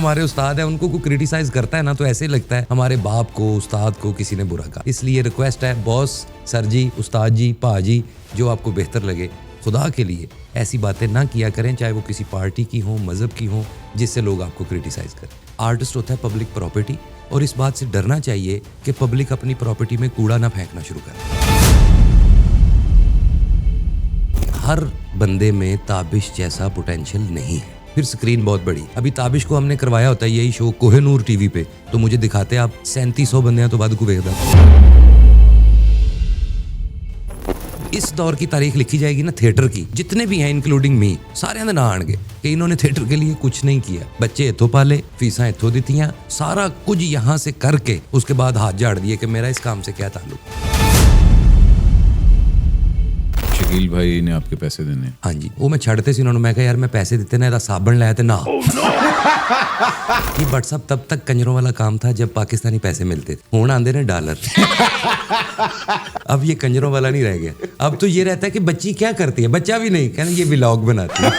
ہمارے استاد ہیں ان کو کوئی کرٹیسائز کرتا ہے نا تو ایسے لگتا ہے ہمارے باپ کو استاد کو کسی نے برا کہا. اس لیے ریکویسٹ ہے باس, سر جی, استاد جی, پا جی, جو آپ کو بہتر لگے, خدا کے لیے ایسی باتیں نہ کیا کریں چاہے وہ کسی پارٹی کی ہوں, مذہب کی ہوں, جس سے لوگ آپ کو کرٹیسائز کریں. آرٹسٹ ہوتا ہے پبلک پراپرٹی اور اس بات سے ڈرنا چاہیے کہ پبلک اپنی پراپرٹی میں کوڑا نہ پھینکنا شروع کرے. ہر بندے میں تابش جیسا پوٹینشیل نہیں ہے. پھر سکرین بہت بڑی. ابھی تابش کو ہم نے کروایا ہوتا ہے یہی شو کوہ نور ٹی وی پہ, تو مجھے دکھاتے آپ 3700 بندیاں تو بعد کو دیکھتا. اس دور کی تاریخ لکھی جائے گی نا تھیٹر کی, جتنے بھی ہیں انکلوڈنگ می, سارے نہ آن گے کہ انہوں نے تھیٹر کے لیے کچھ نہیں کیا. بچے اتھوں پالے, فیساں اتھوں دیتیاں, سارا کچھ یہاں سے کر کے اس کے بعد ہاتھ جھاڑ دیے کہ میرا اس کام سے کیا تعلق. شکیل بھائی نے آپ کے پیسے دینے. ہاں جی, وہ میں چھڑتے سی انہوں نے, میں کہا یار میں پیسے دیتے نا, صابن لائے تھے نا. یہ بٹ صاحب تب تک کنجروں والا کام تھا جب پاکستانی پیسے ملتے تھے. ہوں آندے نے ڈالر. اب یہ کنجروں والا نہیں رہ گیا. اب تو یہ رہتا ہے کہ بچی کیا کرتی ہے, بچہ بھی نہیں کہنا یہ ولاگ بناتی ہے.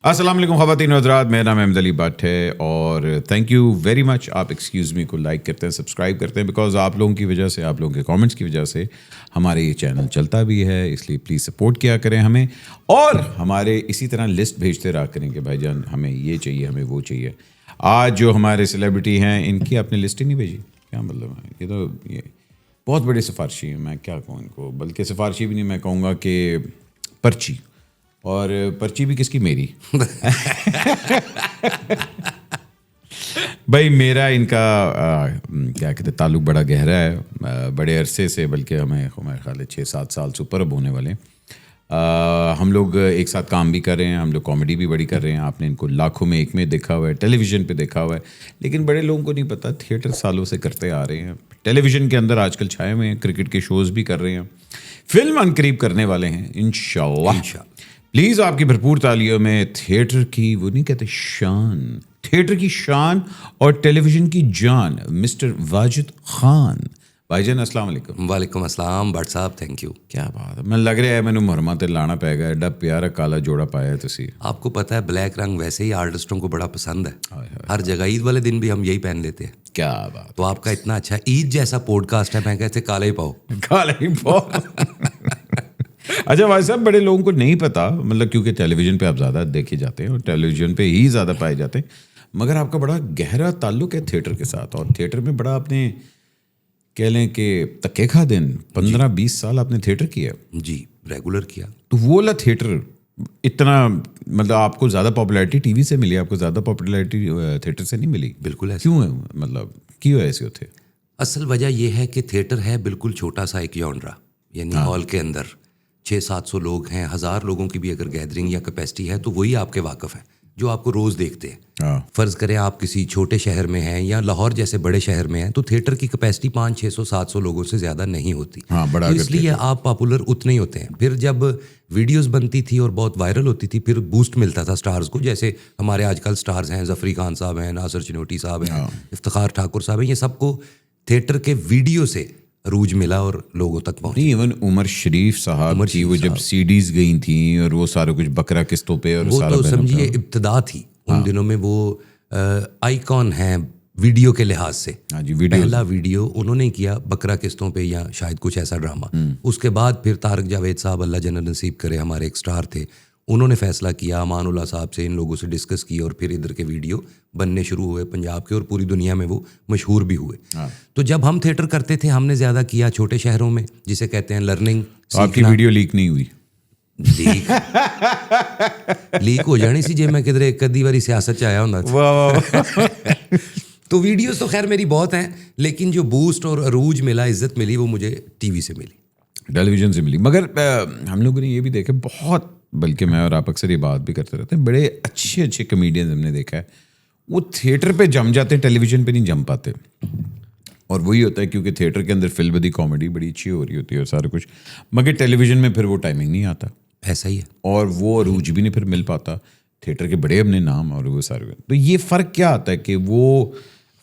السلام علیکم خواتین و حضرات, میرا نام احمد علی بٹ ہے اور تھینک یو ویری مچ. آپ ایکسکیوز می کو لائک کرتے ہیں, سبسکرائب کرتے ہیں, بیکاز آپ لوگوں کی وجہ سے, آپ لوگوں کے کامنٹس کی وجہ سے ہمارے یہ چینل چلتا بھی ہے. اس لیے پلیز سپورٹ کیا کریں ہمیں, اور ہمارے اسی طرح لسٹ بھیجتے رہا کریں کہ بھائی جان ہمیں یہ چاہیے, ہمیں وہ چاہیے. آج جو ہمارے سیلیبریٹی ہیں ان کی آپ نے لسٹ ہی نہیں بھیجی, کیا مطلب ہے؟ یہ تو یہ بہت بڑے سفارشی ہیں, میں کیا کہوں ان کو, بلکہ سفارشی بھی نہیں, میں کہوں گا کہ پرچی. اور پرچی بھی کس کی, میری. بھائی میرا ان کا کیا کہتے ہیں تعلق بڑا گہرا ہے, بڑے عرصے سے, بلکہ ہمیں خیال ہے 6-7 سال سے اوپر اب ہونے والے. ہم لوگ ایک ساتھ کام بھی کر رہے ہیں, ہم لوگ کامیڈی بھی بڑی کر رہے ہیں. آپ نے ان کو لاکھوں میں ایک میں دیکھا ہوا ہے, ٹیلی ویژن پہ دیکھا ہوا ہے, لیکن بڑے لوگوں کو نہیں پتا تھیٹر سالوں سے کرتے آ رہے ہیں. ٹیلی ویژن کے اندر آج کل چھائے ہوئے ہیں, کرکٹ کے شوز بھی کر رہے ہیں, فلم انقریب کرنے والے ہیں انشاءاللہ. پلیز آپ کی بھرپور تالیوں میں تھیٹر کی, وہ نہیں کہتے شان, تھیٹر کی شان اور ٹیلی ویژن کی جان, مسٹر واجد خان. بھائی جان السلام علیکم. وعلیکم السلام بٹ صاحب, تھینک یو. کیا بات ہے, میں لگ رہا ہے مینوں محرمہ تے لانا پائے گا, ایڈا پیارا کالا جوڑا پایا ہے تسی. آپ کو پتہ ہے بلیک رنگ ویسے ہی آرٹسٹوں کو بڑا پسند ہے, ہر جگہ. عید والے دن بھی ہم یہی پہن لیتے ہیں. کیا بات. تو آپ کا اتنا اچھا عید جیسا پوڈ کاسٹ ہے, میں کہتے کالا ہی پاؤ, کالا ہی پاؤ. اچھا بھائی صاحب, بڑے لوگوں کو نہیں پتا, مطلب کیونکہ ٹیلی ویژن پہ آپ زیادہ دیکھے جاتے ہیں اور ٹیلی ویژن پہ ہی زیادہ پائے جاتے ہیں, مگر آپ کا بڑا گہرا تعلق ہے تھیٹر کے ساتھ, اور تھیٹر میں بڑا آپ نے کہہ لیں کہ تکے کھا دن 15-20 سال آپ نے تھیٹر کیا. جی ریگولر کیا. تو وہ والا تھیٹر اتنا, مطلب آپ کو زیادہ پاپولیرٹی ٹی وی سے ملی, آپ کو زیادہ پاپولیرٹی تھیٹر سے نہیں ملی. بالکل ایسا. کیوں ہے, مطلب کیوں ایسے ہوتے؟ اصل وجہ یہ ہے کہ تھیٹر ہے بالکل چھوٹا سا ایک جانرا, یعنی ہال کے اندر 600-700 لوگ ہیں, 1000 لوگوں کی بھی اگر گیدرنگ یا کیپیسٹی ہے تو وہی آپ کے واقف ہیں جو آپ کو روز دیکھتے ہیں. فرض کریں آپ کسی چھوٹے شہر میں ہیں یا لاہور جیسے بڑے شہر میں ہیں, تو تھیٹر کی کیپیسٹی 500-600-700 لوگوں سے زیادہ نہیں ہوتی, اس لیے آپ پاپولر اتنے ہی ہوتے ہیں. پھر جب ویڈیوز بنتی تھی اور بہت وائرل ہوتی تھی, پھر بوسٹ ملتا تھا سٹارز کو, جیسے ہمارے آج کل سٹارز ہیں, ظفری خان صاحب ہیں, ناصر چنوٹی صاحب ہیں, افتخار ٹھاکر صاحب ہیں, یہ سب کو تھیٹر کے ویڈیو سے عروج ملا اور لوگوں تک پہنچی. ایون عمر شریف صاحب کی وہ جب سیڈیز گئی تھیں اور وہ سارا کچھ بکرا قسطوں پہ, اور وہ تو سمجھیے ابتدا تھی ان دنوں میں. وہ آئیکن ہیں ویڈیو کے لحاظ سے. پہلا ویڈیو انہوں نے کیا بکرا قسطوں پہ یا شاید کچھ ایسا ڈرامہ. اس کے بعد پھر طارق جاوید صاحب اللہ جنت نصیب کرے, ہمارے ایک سٹار تھے, انہوں نے فیصلہ کیا, امان اللہ صاحب سے, ان لوگوں سے ڈسکس کی, اور پھر ادھر کے ویڈیو بننے شروع ہوئے پنجاب کے, اور پوری دنیا میں وہ مشہور بھی ہوئے. تو جب ہم تھیٹر کرتے تھے ہم نے زیادہ کیا چھوٹے شہروں میں, جسے کہتے ہیں لرننگ. آپ کی ویڈیو لیک نہیں ہوئی؟ لیک ہو جانی سی جی میں کدھر ایک ادھی باری سیاست آیا ہوں. تو ویڈیوز تو خیر میری بہت ہیں, لیکن جو بوسٹ اور عروج ملا, عزت ملی, وہ مجھے ٹی وی سے ملی, ٹیلی ویژن سے ملی. مگر ہم لوگوں نے یہ بھی دیکھا بہت, بلکہ میں اور آپ اکثر یہ بات بھی کرتے رہتے ہیں, بڑے اچھے اچھے کمیڈینز ہم نے دیکھا ہے وہ تھیٹر پہ جم جاتے ہیں, ٹیلی ویژن پہ نہیں جم پاتے. اور وہی ہوتا ہے کیونکہ تھیٹر کے اندر فل بدی کامیڈی بڑی اچھی ہو رہی ہوتی ہے اور سارا کچھ, مگر ٹیلی ویژن میں پھر وہ ٹائمنگ نہیں آتا. ایسا ہی ہے, اور وہ عروج بھی نہیں پھر مل پاتا. تھیٹر کے بڑے اپنے نام اور وہ سارے. تو یہ فرق کیا آتا ہے کہ وہ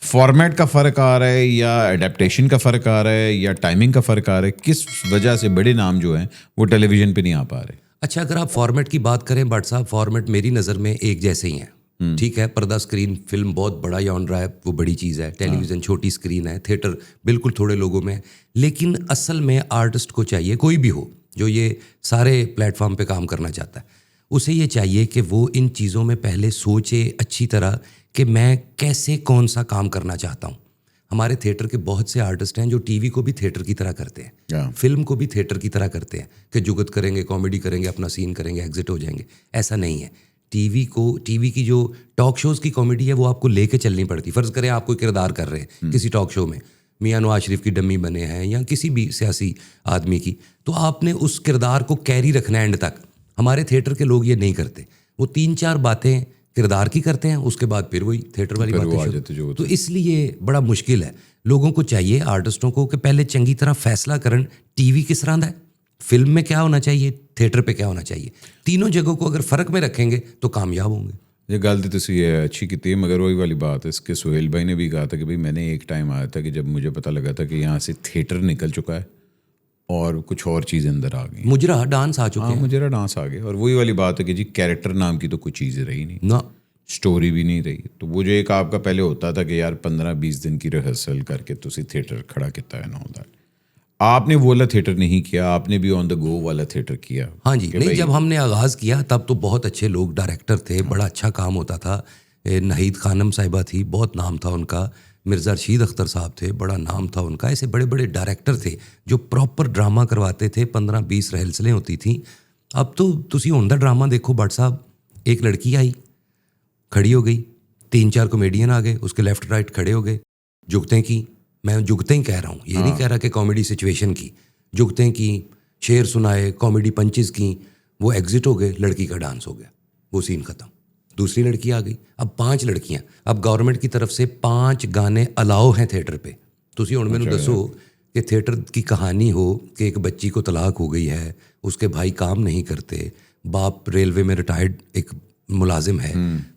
فارمیٹ کا فرق آ رہا ہے, یا ایڈیپٹیشن کا فرق آ رہا ہے, یا ٹائمنگ کا فرق آ رہا ہے, کس وجہ سے بڑے نام جو ہیں وہ ٹیلی ویژن پہ نہیں آ پا رہے؟ اچھا اگر آپ فارمیٹ کی بات کریں بٹ صاحب، فارمیٹ میری نظر میں ایک جیسے ہی ہیں. ٹھیک ہے، پردہ اسکرین فلم بہت بڑا جانرا ہے، وہ بڑی چیز ہے. ٹیلی ویژن چھوٹی اسکرین ہے. تھیٹر بالکل تھوڑے لوگوں میں. لیکن اصل میں آرٹسٹ کو چاہیے، کوئی بھی ہو جو یہ سارے پلیٹ فارم پہ کام کرنا چاہتا ہے، اسے یہ چاہیے کہ وہ ان چیزوں میں پہلے سوچے اچھی طرح کہ میں کیسے کون سا کام کرنا چاہتا ہوں. ہمارے تھیٹر کے بہت سے آرٹسٹ ہیں جو ٹی وی کو بھی تھیٹر کی طرح کرتے ہیں، فلم کو بھی تھیٹر کی طرح کرتے ہیں کہ جگت کریں گے، کامیڈی کریں گے، اپنا سین کریں گے، ایگزٹ ہو جائیں گے. ایسا نہیں ہے. ٹی وی کی جو ٹاک شوز کی کامیڈی ہے وہ آپ کو لے کے چلنی پڑتی. فرض کریں آپ کوئی کردار کر رہے ہیں کسی ٹاک شو میں، میاں نواز شریف کی ڈمی بنے ہیں یا کسی بھی سیاسی آدمی کی، تو آپ نے اس کردار کو کیری رکھنا ہے اینڈ تک. ہمارے تھیٹر کے لوگ یہ نہیں کرتے. وہ 3-4 باتیں کردار کی کرتے ہیں، اس کے بعد پھر وہی تھیٹر والی باتیں شروع. تو اس لیے بڑا مشکل ہے. لوگوں کو چاہیے، آرٹسٹوں کو، کہ پہلے چنگی طرح فیصلہ کرن ٹی وی کس طرح ہے، فلم میں کیا ہونا چاہیے، تھیٹر پہ کیا ہونا چاہیے. تینوں جگہوں کو اگر فرق میں رکھیں گے تو کامیاب ہوں گے. یہ گل تو تسی یہ اچھی کی تھی، مگر وہی والی بات ہے. اس کے سہیل بھائی نے بھی کہا تھا کہ بھائی میں نے ایک ٹائم آیا تھا کہ جب مجھے پتہ لگا تھا کہ یہاں سے تھیٹر نکل چکا ہے اور کچھ اور چیزیں اندر آ گئی. مجرا ڈانس آ چکے ہیں. مجرا ڈانس آ گیا. اور وہی والی بات ہے کہ جی کیریکٹر نام کی تو کوئی چیز رہی نہیں نہ، اسٹوری بھی نہیں رہی. تو وہ جو ایک آپ کا پہلے ہوتا تھا کہ یار 15-20 دن کی ریہرسل کر کے تسی تھیٹر کھڑا کیتا ہے نا ہوتا ہے. آپ نے وہ والا تھیٹر نہیں کیا، آپ نے بھی آن دا گو والا تھیٹر کیا. ہاں جی. نہیں، جب ہم نے آغاز کیا تب تو بہت اچھے لوگ ڈائریکٹر تھے، بڑا اچھا کام ہوتا تھا. نہید خانم صاحبہ تھی، بہت نام تھا ان کا. مرزا رشید اختر صاحب تھے، بڑا نام تھا ان کا. ایسے بڑے بڑے ڈائریکٹر تھے جو پراپر ڈرامہ کرواتے تھے. 15-20 ریہرسلیں ہوتی تھیں. اب تو تسی ہن دا ڈرامہ دیکھو بٹ صاحب، ایک لڑکی آئی، کھڑی ہو گئی، 3-4 کامیڈین آ گئے، اس کے لیفٹ رائٹ کھڑے ہو گئے، جگتیں کی. میں جگتیں کہہ رہا ہوں، یہ نہیں کہہ رہا کہ کامیڈی سچویشن کی. جگتیں کی، شعر سنائے، کامیڈی پنچز کی، وہ ایگزٹ ہو گئے، لڑکی کا ڈانس ہو گیا، وہ سین ختم. دوسری لڑکی آ گئی. اب 5 لڑکیاں. اب گورنمنٹ کی طرف سے 5 گانے الاؤ ہیں تھیٹر پہ. تسی ہن مینوں دسو کہ تھیٹر کی کہانی ہو کہ ایک بچی کو طلاق ہو گئی ہے، اس کے بھائی کام نہیں کرتے، باپ ریلوے میں ریٹائرڈ ایک ملازم ہے،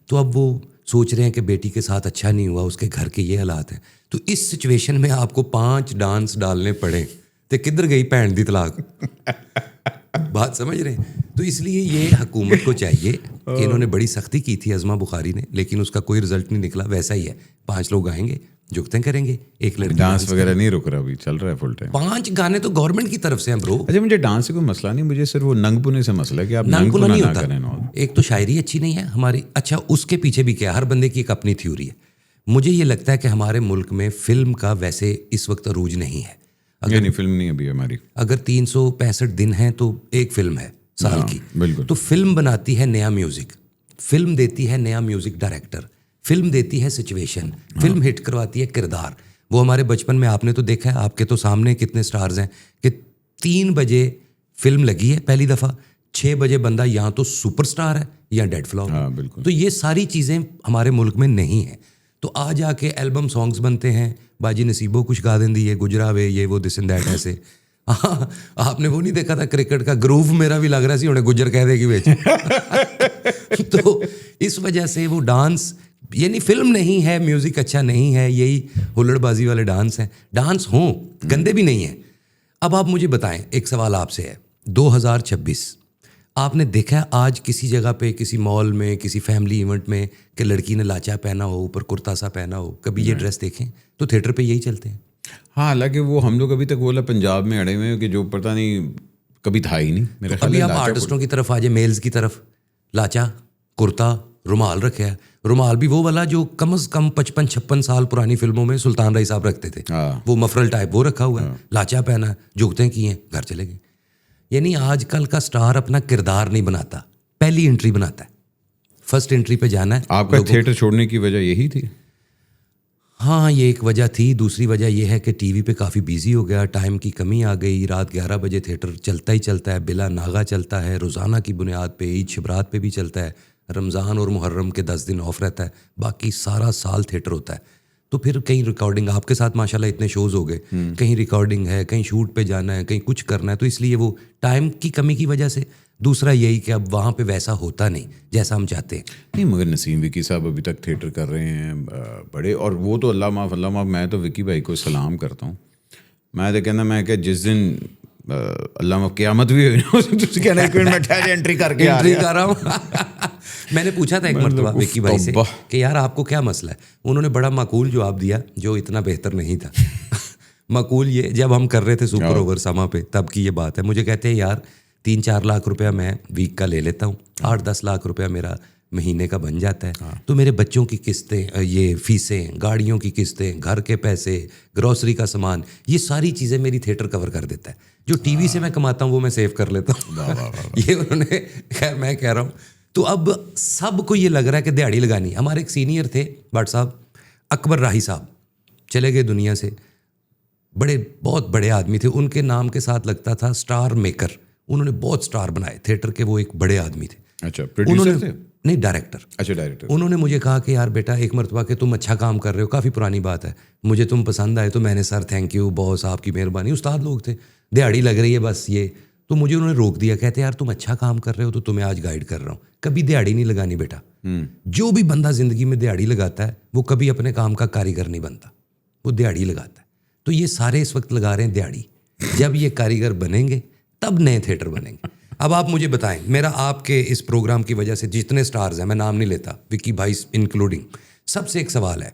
تو اب وہ سوچ رہے ہیں کہ بیٹی کے ساتھ اچھا نہیں ہوا، اس کے گھر کے یہ حالات ہیں. تو اس سچویشن میں آپ کو 5 ڈانس ڈالنے پڑے تو کدھر گئی بھین دی طلاق. بات سمجھ رہے ہیں. تو اس لیے یہ حکومت کو چاہیے کہ انہوں نے بڑی سختی کی تھی ازما بخاری نے، لیکن اس کا کوئی رزلٹ نہیں نکلا. ویسا ہی ہے، 5 لوگ آئیں گے، جگتیں کریں گے، ایک لڑکی ڈانس وغیرہ نہیں رک رہا، ابھی چل رہا ہے فل ٹائم. 5 گانے تو گورنمنٹ کی طرف سے ہیں برو. اچھا مجھے ڈانس سے کوئی مسئلہ نہیں، مجھے صرف وہ ننگ پنے سے مسئلہ ہے کہ آپ ننگ پنا نہیں نہ ہوتا. کریں. ایک تو شاعری اچھی نہیں ہے ہماری. اچھا اس کے پیچھے بھی کیا، ہر بندے کی ایک اپنی تھیوری ہے. مجھے یہ لگتا ہے کہ ہمارے ملک میں فلم کا ویسے اس وقت عروج نہیں ہے. نہیں فلم نہیں ابھی ہماری. اگر 365 دن ہیں تو ایک فلم ہے سال کی. بالکل. تو فلم بناتی ہے نیا میوزک، فلم دیتی ہے نیا میوزک ڈائریکٹر، فلم دیتی ہے سچویشن، فلم ہٹ کرواتی ہے کردار. وہ ہمارے بچپن میں آپ نے تو دیکھا ہے، آپ کے تو سامنے کتنے سٹارز ہیں کہ 3 بجے فلم لگی ہے پہلی دفعہ، 6 بجے بندہ یا تو سپر سٹار ہے یا ڈیڈ فلاپ. بالکل. تو یہ ساری چیزیں ہمارے ملک میں نہیں ہیں. تو آ جا کے البم سانگز بنتے ہیں، باجی نصیبو کچھ گا دیں دی، یہ گجرا وے، یہ وہ دس اینڈ دیٹ. ایسے آپ نے وہ نہیں دیکھا تھا کرکٹ کا گروو میرا بھی لگ رہا سی انہیں گجر کہہ دے گی بیچ. تو اس وجہ سے وہ ڈانس یعنی فلم نہیں ہے، میوزک اچھا نہیں ہے، یہی ہلڑ بازی والے ڈانس ہیں. ڈانس ہوں، گندے بھی نہیں ہیں. اب آپ مجھے بتائیں، ایک سوال آپ سے ہے، 2026 آپ نے دیکھا ہے آج کسی جگہ پہ، کسی مال میں، کسی فیملی ایونٹ میں کہ لڑکی نے لاچا پہنا ہو، اوپر کرتا سا پہنا ہو؟ کبھی یہ ڈریس دیکھیں تو تھیٹر پہ یہی چلتے ہیں. ہاں حالانکہ وہ ہم لوگ ابھی تک بولا پنجاب میں اڑے ہوئے ہیں کہ جو پتہ نہیں کبھی تھا ہی نہیں میرے خیال. ابھی آپ آرٹسٹوں کی طرف آ جائیں، میلز کی طرف، لاچا، کرتا، رومال رکھا ہے. رومال بھی وہ والا جو کم از کم 55-56 سال پرانی فلموں میں سلطان رائی صاحب رکھتے تھے، وہ مفرل ٹائپ وہ رکھا ہوا ہے. لاچا پہنا ہے، جگتیں کی ہیں، گھر چلے گئے. یعنی آج کل کا سٹار اپنا کردار نہیں بناتا، پہلی انٹری بناتا ہے. فرسٹ انٹری پہ جانا ہے. آپ کا تھیٹر چھوڑنے کی وجہ یہی تھی؟ ہاں یہ ایک وجہ تھی. دوسری وجہ یہ ہے کہ ٹی وی پہ کافی بیزی ہو گیا، ٹائم کی کمی آ گئی. رات 11 بجے تھیٹر چلتا ہی چلتا ہے، بلا ناغا چلتا ہے، روزانہ کی بنیاد پہ، عید شبرات پہ بھی چلتا ہے، رمضان اور محرم کے 10 دن آف رہتا ہے، باقی سارا سال تھیٹر ہوتا ہے. تو پھر کہیں ریکارڈنگ، آپ کے ساتھ ماشاءاللہ اتنے شوز ہو گئے، کہیں ریکارڈنگ ہے، کہیں شوٹ پہ جانا ہے، کہیں کچھ کرنا ہے. تو اس لیے وہ ٹائم کی کمی کی وجہ سے. دوسرا یہی کہ اب وہاں پہ ویسا ہوتا نہیں جیسا ہم چاہتے ہیں. نہیں مگر نسیم وکی صاحب ابھی تک تھیٹر کر رہے ہیں بڑے، اور وہ تو اللہ معاف. میں تو وکی بھائی کو سلام کرتا ہوں. میں تو کہنا میں کہ جس دن اللہ قیامت بھی ہوئی تو کہنا ایک منٹ میں ٹھہر انٹری کر کے انٹری کر رہا ہوں. میں نے پوچھا تھا ایک مرتبہ وکی بھائی سے کہ یار آپ کو کیا مسئلہ ہے. انہوں نے بڑا معقول جواب دیا جو اتنا بہتر نہیں تھا. معقول یہ جب ہم کر رہے تھے سپر اوور سما پہ تب کی یہ بات ہے. مجھے کہتے ہیں یار 3-4 لاکھ روپیہ میں ویک کا لے لیتا ہوں, 8-10 لاکھ روپیہ میرا مہینے کا بن جاتا ہے, تو میرے بچوں کی قسطیں, یہ فیسیں, گاڑیوں کی قسطیں, گھر کے پیسے, گروسری کا سامان, یہ ساری چیزیں میری تھیٹر کور کر دیتا ہے. جو ٹی وی سے میں کماتا ہوں وہ میں سیو کر لیتا ہوں. یہ انہوں نے, خیر میں کہہ رہا ہوں. تو اب سب کو یہ لگ رہا ہے کہ دیہڑی لگانی. ہمارے ایک سینئر تھے بٹ صاحب, اکبر راہی صاحب, چلے گئے دنیا سے, بڑے بہت بڑے آدمی تھے. ان کے نام کے ساتھ لگتا تھا سٹار میکر. انہوں نے بہت سٹار بنائے تھیٹر کے, وہ ایک بڑے آدمی تھے. اچھا, انہوں نے نہیں ڈائریکٹر. اچھا ڈائریکٹر. انہوں نے مجھے کہا کہ یار بیٹا ایک مرتبہ کہ تم اچھا کام کر رہے ہو, کافی پرانی بات ہے, مجھے تم پسند آئے تو میں نے سر تھینک یو باس آپ کی مہربانی. استاد لوگ تھے, دیہڑی لگ رہی ہے بس یہ. تو مجھے انہوں نے روک دیا, کہتے یار تم اچھا کام کر رہے ہو تو تمہیں آج گائیڈ کر رہا ہوں, کبھی دیہڑی نہیں لگانی بیٹا. جو بھی بندہ زندگی میں دیہڑی لگاتا ہے وہ کبھی اپنے کام کا کاریگر نہیں بنتا, وہ دیہڑی لگاتا ہے. تو یہ سارے اس وقت لگا رہے ہیں دیہڑی. جب یہ کاریگر بنیں گے تب نئے تھیٹر بنیں گے. اب آپ مجھے بتائیں, میرا آپ کے اس پروگرام کی وجہ سے جتنے سٹارز ہیں, میں نام نہیں لیتا, وکی بھائی انکلوڈنگ, سب سے ایک سوال ہے,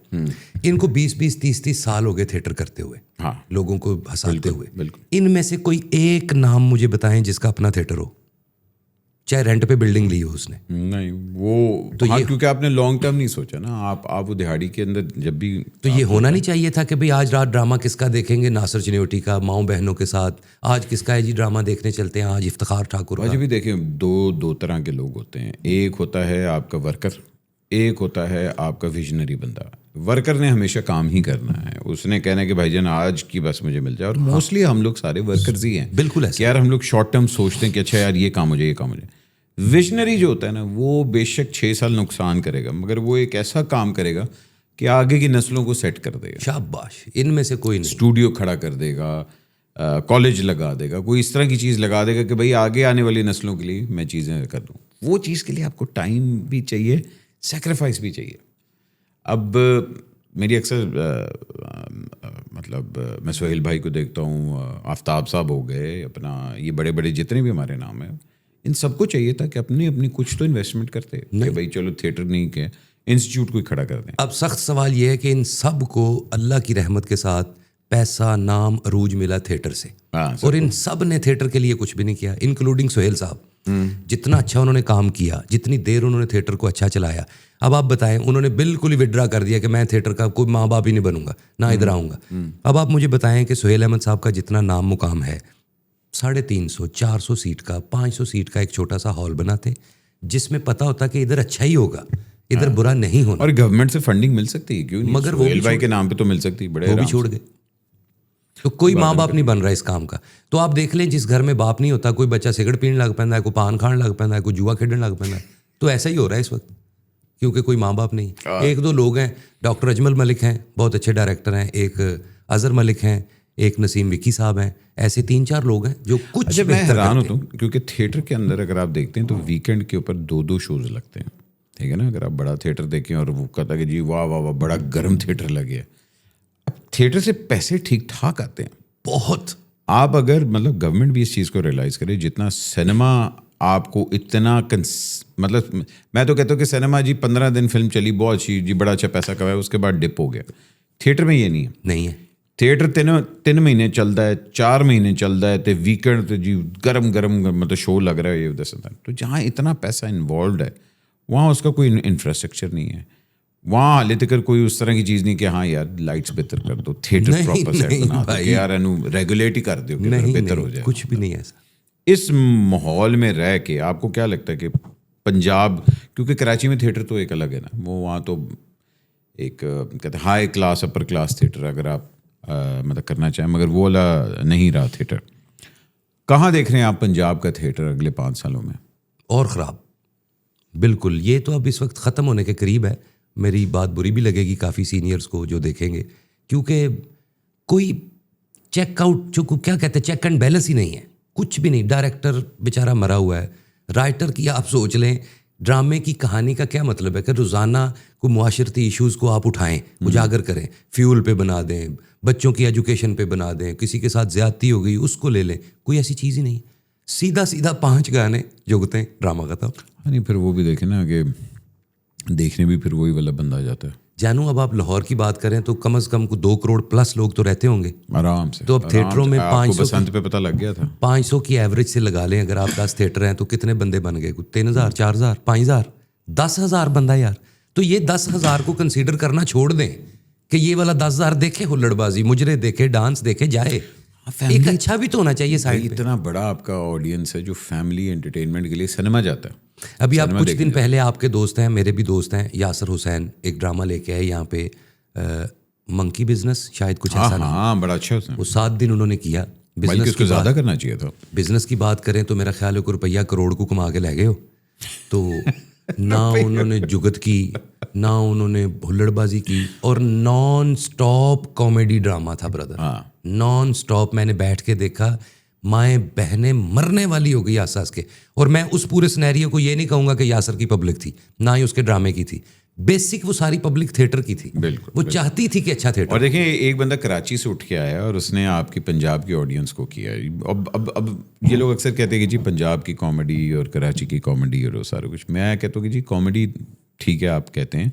ان کو 20-20, 30-30 سال ہو گئے تھیٹر کرتے ہوئے, لوگوں کو ہنساتے ہوئے. ان میں سے کوئی ایک نام مجھے بتائیں جس کا اپنا تھیٹر ہو, چاہے رینٹ پہ بلڈنگ لی ہو اس نے. نہیں وہ تو یہ کیونکہ آپ نے لانگ ٹرم نہیں سوچا نا. آپ وہ دیہڑی کے اندر جب بھی تو یہ ہونا نہیں چاہیے تھا کہ بھئی آج رات ڈرامہ کس کا دیکھیں گے, ناصر چنیوٹی کا ماؤں بہنوں کے ساتھ. آج کس کا ہے جی ڈرامہ دیکھنے چلتے ہیں, آج افتخار ٹھاکر کا. آج بھی دیکھیں دو طرح کے لوگ ہوتے ہیں. ایک ہوتا ہے آپ کا ورکر, ایک ہوتا ہے آپ کا ویژنری بندہ. ورکر نے ہمیشہ کام ہی کرنا ہے, اس نے کہنا ہے کہ بھائی جان آج کی بس مجھے مل جائے. اور موسٹلی ہم لوگ سارے ورکرز ہی ہیں. بالکل ایسا یار ہم لوگ شارٹ ٹرم سوچتے ہیں کہ اچھا یار یہ کام ہو جائے, یہ کام ہو جائے. ویژنری جو ہوتا ہے نا وہ بے شک 6 سال نقصان کرے گا, مگر وہ ایک ایسا کام کرے گا کہ آگے کی نسلوں کو سیٹ کر دے گا. شاباش, ان میں سے کوئی نہیں. اسٹوڈیو کھڑا کر دے گا, کالج لگا دے گا, کوئی اس طرح کی چیز لگا دے گا کہ بھائی آگے آنے والی نسلوں کے لیے میں چیزیں کر دوں. وہ چیز کے لیے آپ کو ٹائم بھی چاہیے, سیکریفائس بھی چاہیے. اب میری اکثر مطلب میں سہیل بھائی کو دیکھتا ہوں, آفتاب صاحب ہو گئے, اپنا یہ بڑے بڑے جتنے بھی ہمارے نام ہیں, ان سب کو چاہیے تھا کہ اپنی کچھ تو انویسٹمنٹ کرتے کہ بھائی چلو تھیٹر نہیں کہ انسٹیٹیوٹ کوئی کھڑا کر دیں. اب سخت سوال یہ ہے کہ ان سب کو اللہ کی رحمت کے ساتھ پیسہ, نام, عروج ملا تھیٹر سے, اور ان سب نے تھیٹر کے لیے کچھ بھی نہیں کیا, انکلوڈنگ سہیل صاحب. جتنا اچھا انہوں نے کام کیا, جتنی دیر انہوں نے تھیٹر کو اچھا چلایا. اب آپ بتائیں, انہوں نے بالکل ہی وڈرا کر دیا کہ میں تھیٹر کا کوئی ماں باپ ہی نہیں بنوں گا, نہ ادھر آؤں گا. اب آپ مجھے بتائیں کہ سہیل احمد صاحب کا جتنا نام مقام ہے, 350 400 سیٹ کا, 500 سیٹ کا ایک چھوٹا سا ہال بناتے جس میں پتا ہوتا کہ ادھر اچھا ہی ہوگا, ادھر برا نہیں ہونا. اور گورنمنٹ سے فنڈنگ مل سکتی ہے, کیوں نہیں, مگر وہ بھائی کے نام پہ تو مل سکتی, بڑے وہ بھی چھوڑ گئے. تو کوئی ماں باپ نہیں بن رہا اس کام کا. تو آپ دیکھ لیں جس گھر میں باپ نہیں ہوتا, کوئی بچہ سگرٹ پین لگ پیندا ہے, کوئی پان کھان لگ پیندا ہے, کوئی جوا کھیڈن لگ پیندا ہے. تو ایسا ہی ہو رہا ہے اس وقت, کیونکہ کوئی ماں باپ نہیں. 1-2 لوگ ہیں, ڈاکٹر اجمل ملک ہیں, بہت اچھے ڈائریکٹر ہیں, ایک اظہر ملک ہیں, ایک نسیم وکی صاحب ہیں. ایسے 3-4 لوگ ہیں جو کچھ میں حیران ہوتا ہوں کیونکہ تھیٹر کے اندر اگر آپ دیکھتے ہیں تو ویکینڈ کے اوپر 2 شوز لگتے ہیں, ٹھیک ہے نا. اگر آپ بڑا تھیٹر دیکھیں اور وہ کہتا ہے کہ جی واہ واہ واہ بڑا گرم تھیٹر لگے, اب تھیٹر سے پیسے ٹھیک ٹھاک آتے ہیں بہت. آپ اگر مطلب گورنمنٹ بھی اس چیز کو ریئلائز کرے, جتنا سنیما آپ کو اتنا مطلب میں تو کہتا ہوں کہ سنیما جی 15 دن فلم چلی بہت اچھی جی, بڑا اچھا پیسہ کمایا, اس کے بعد ڈپ ہو گیا. تھیٹر میں یہ نہیں ہے. تھیٹر 3 مہینے چلتا ہے, 4 مہینے چلتا ہے, تو ویکینڈ تو جی گرم مطلب شو لگ رہا ہے یہ ادھر سے. تو جہاں اتنا پیسہ انوالوڈ ہے وہاں اس کا کوئی انفراسٹرکچر نہیں ہے, وہاں حالے تک کوئی اس طرح کی چیز نہیں کہ ہاں یار لائٹس بہتر کر دو, تھیٹر پراپر سیٹ بنا دو کہ یار ریگولیٹ ہی کر دو کہ بہتر ہو جائے. کچھ بھی نہیں ایسا. اس ماحول میں رہ کے آپ کو کیا لگتا ہے کہ پنجاب, کیونکہ کراچی میں تھیٹر تو ایک الگ ہے نا, وہ وہاں تو ایک کہتے ہیں high class upper class theatre اگر آپ مطلب کرنا چاہیں, مگر وہ والا نہیں رہا تھیٹر. کہاں دیکھ رہے ہیں آپ پنجاب کا تھیٹر اگلے 5 سالوں میں؟ اور خراب بالکل. یہ تو اب اس وقت ختم ہونے کے قریب ہے. میری بات بری بھی لگے گی کافی سینئرز کو جو دیکھیں گے, کیونکہ کوئی چیک آؤٹ جو کیا کہتے ہیں چیک اینڈ بیلنس ہی نہیں ہے, کچھ بھی نہیں. ڈائریکٹر بیچارہ مرا ہوا ہے, رائٹر کی آپ سوچ لیں ڈرامے کی کہانی کا کیا مطلب ہے کہ روزانہ کوئی معاشرتی ایشوز کو آپ اٹھائیں, اجاگر کریں, فیول پہ بنا دیں, بچوں کی ایجوکیشن پہ بنا دیں, کسی کے ساتھ زیادتی ہو گئی اس کو لے لیں. کوئی ایسی چیز ہی نہیں. سیدھا 5 گانے جگتے ہیں, ڈرامہ ختم. نہیں پھر وہ بھی دیکھیں نا کہ دیکھنے بھی پھر وہی والا بندہ آ جاتا ہے. جانو اب آپ لاہور کی بات کریں تو کم از کم 2 کروڑ پلس لوگ تو رہتے ہوں گے آرام سے. تو اب تھیٹروں میں 500 بسنت پہ پتہ لگ گیا تھا 500 کی ایوریج سے لگا لیں. اگر آپ 10 تھیٹر ہیں تو کتنے بندے بن گئے؟ 3000 4000 5000 10,000 بندہ یار. تو یہ 10,000 کو کنسیڈر کرنا چھوڑ دیں کہ یہ والا 10,000 دیکھے ہلڑ بازی, مجرے دیکھے, ڈانس دیکھے جائے. ایک اچھا بھی تو ہونا چاہیے سائڈ پہ. اتنا بڑا آپ کا آڈینس ہے جو فیملی انٹرٹینمنٹ کے لیے سنیما جاتا ہے. ابھی آپ کچھ دن پہلے آپ کے دوست ہیں, میرے بھی دوست ہیں, یاسر حسین ایک ڈرامہ لے کے آئے یہاں پہ, منکی بزنس شاید کچھ ایسا. ہاں بڑا اچھا وہ 7 دن انہوں نے کیا. بزنس کو زیادہ کرنا چاہیے تھا. بزنس کی بات کریں تو میرا خیال ہے کہ روپیہ کروڑ کو کما کے لے گئے ہو. تو نہ انہوں نے جگت کی, نہ انہوں نے ہلڑ بازی کی, اور نان سٹاپ کامیڈی ڈرامہ تھا بردر. نان سٹاپ میں نے بیٹھ کے دیکھا, مائیں بہنیں مرنے والی ہو گئی آس کے. اور میں اس پورے سینیریو کو یہ نہیں کہوں گا کہ یاسر کی پبلک تھی, نہ ہی اس کے ڈرامے کی تھی. بیسک وہ ساری پبلک تھیٹر کی تھی. بالکل وہ چاہتی تھی کہ اچھا تھیٹر. اور دیکھیں ایک بندہ کراچی سے اٹھ کے آیا اور اس نے آپ کی پنجاب کی آڈینس کو کیا. اب یہ لوگ اکثر کہتے ہیں کہ جی پنجاب کی کامیڈی اور کراچی کی کامیڈی اور وہ سارا کچھ. میں کہتا ہوں کہ جی کامیڈی ٹھیک ہے آپ کہتے ہیں,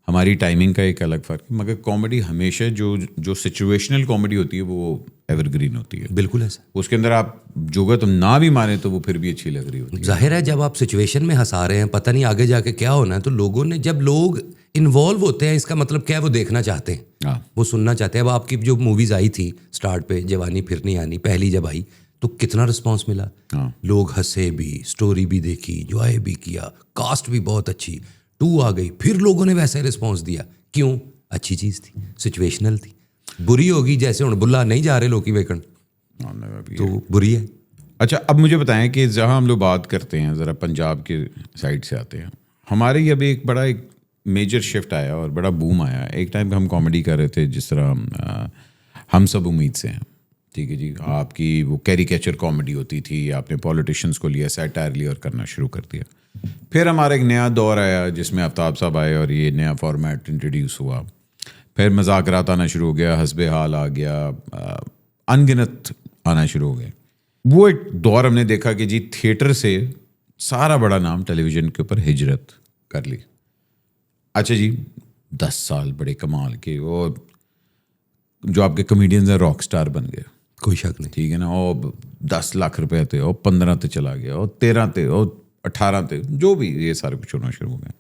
ہماری ٹائمنگ کا ایک الگ فرق ہے, مگر کامیڈی ہمیشہ جو سچویشنل کامیڈی ہوتی ہے وہ ایور گرین ہوتی ہے. بالکل ایسا. اس کے اندر آپ جگت نہ بھی مانیں تو وہ پھر بھی اچھی لگ رہی ہوتی ہے. ظاہر ہے جب آپ سچویشن میں ہنسا رہے ہیں, پتہ نہیں آگے جا کے کیا ہونا ہے, تو لوگوں نے جب لوگ انوالو ہوتے ہیں اس کا مطلب کیا ہے, وہ دیکھنا چاہتے ہیں, وہ سننا چاہتے ہیں. اب آپ کی جو موویز آئی تھی اسٹارٹ پہ, جوانی پھر نہیں آنی, پہلی جب آئی تو کتنا رسپانس ملا. لوگ ہنسے بھی, اسٹوری بھی دیکھی, انجوائے بھی کیا, کاسٹ بھی بہت اچھی. 2 آ گئی, پھر لوگوں نے ویسے رسپانس دیا. کیوں؟ اچھی چیز تھی, سچویشنل تھی. بری ہوگی جیسے ہوں بلا نہیں جا رہے لوکی ویکن, تو بری ہے. اچھا اب مجھے بتائیں کہ جہاں ہم لوگ بات کرتے ہیں, ذرا پنجاب کے سائڈ سے آتے ہیں. ہمارے یہ ابھی ایک بڑا ایک میجر شفٹ آیا اور بڑا بوم آیا. ایک ٹائم پہ ہم کامیڈی کر رہے تھے جس طرح ہم سب امید سے ہیں, ٹھیک ہے جی, آپ کی وہ کیریکیچر کامیڈی ہوتی تھی, آپ نے پولیٹیشینس کو لیا, سیٹائر لیا اور کرنا شروع کر دیا. پھر ہمارا ایک نیا دور آیا جس میں آفتاب صاحب آئے اور یہ نیا فارمیٹ انٹروڈیوس ہوا. پھر مذاکرات آنا شروع ہو گیا, حسب حال آ گیا, انگنت آنا شروع ہو گئے. وہ ایک دور ہم نے دیکھا کہ جی تھیٹر سے سارا بڑا نام ٹیلی ویژن کے اوپر ہجرت کر لی. اچھا جی 10 سال بڑے کمال کے, اور جو آپ کے کمیڈینز ہیں راک سٹار بن گئے, کوئی شک نہیں, ٹھیک ہے نا. اور 10 لاکھ روپے تھے, اور 15 تے چلا گیا, اور 13 تے, اور 18 تے, جو بھی یہ سارے کچھ ہونا شروع ہو گئے.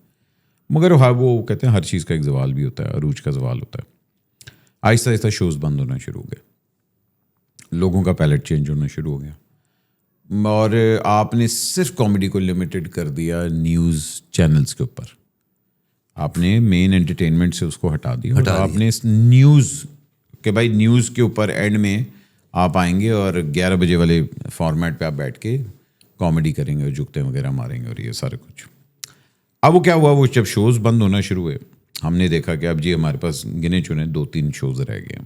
مگر وہ کہتے ہیں ہر چیز کا ایک زوال بھی ہوتا ہے, عروج کا زوال ہوتا ہے. آہستہ آہستہ شوز بند ہونا شروع ہو گئے, لوگوں کا پیلٹ چینج ہونا شروع ہو گیا, اور آپ نے صرف کامیڈی کو لمیٹڈ کر دیا نیوز چینلز کے اوپر. آپ نے مین انٹرٹینمنٹ سے اس کو ہٹا دیا, اور آپ نے اس نیوز کہ بھائی نیوز کے اوپر اینڈ میں آپ آئیں گے اور 11 بجے والے فارمیٹ پہ آپ بیٹھ کے کامیڈی کریں گے اور جگتے وغیرہ ماریں گے اور یہ سارا کچھ. اب وہ کیا ہوا, وہ جب شوز بند ہونا شروع ہوئے, ہم نے دیکھا کہ اب جی ہمارے پاس گنے چنے 2-3 شوز رہ گئے.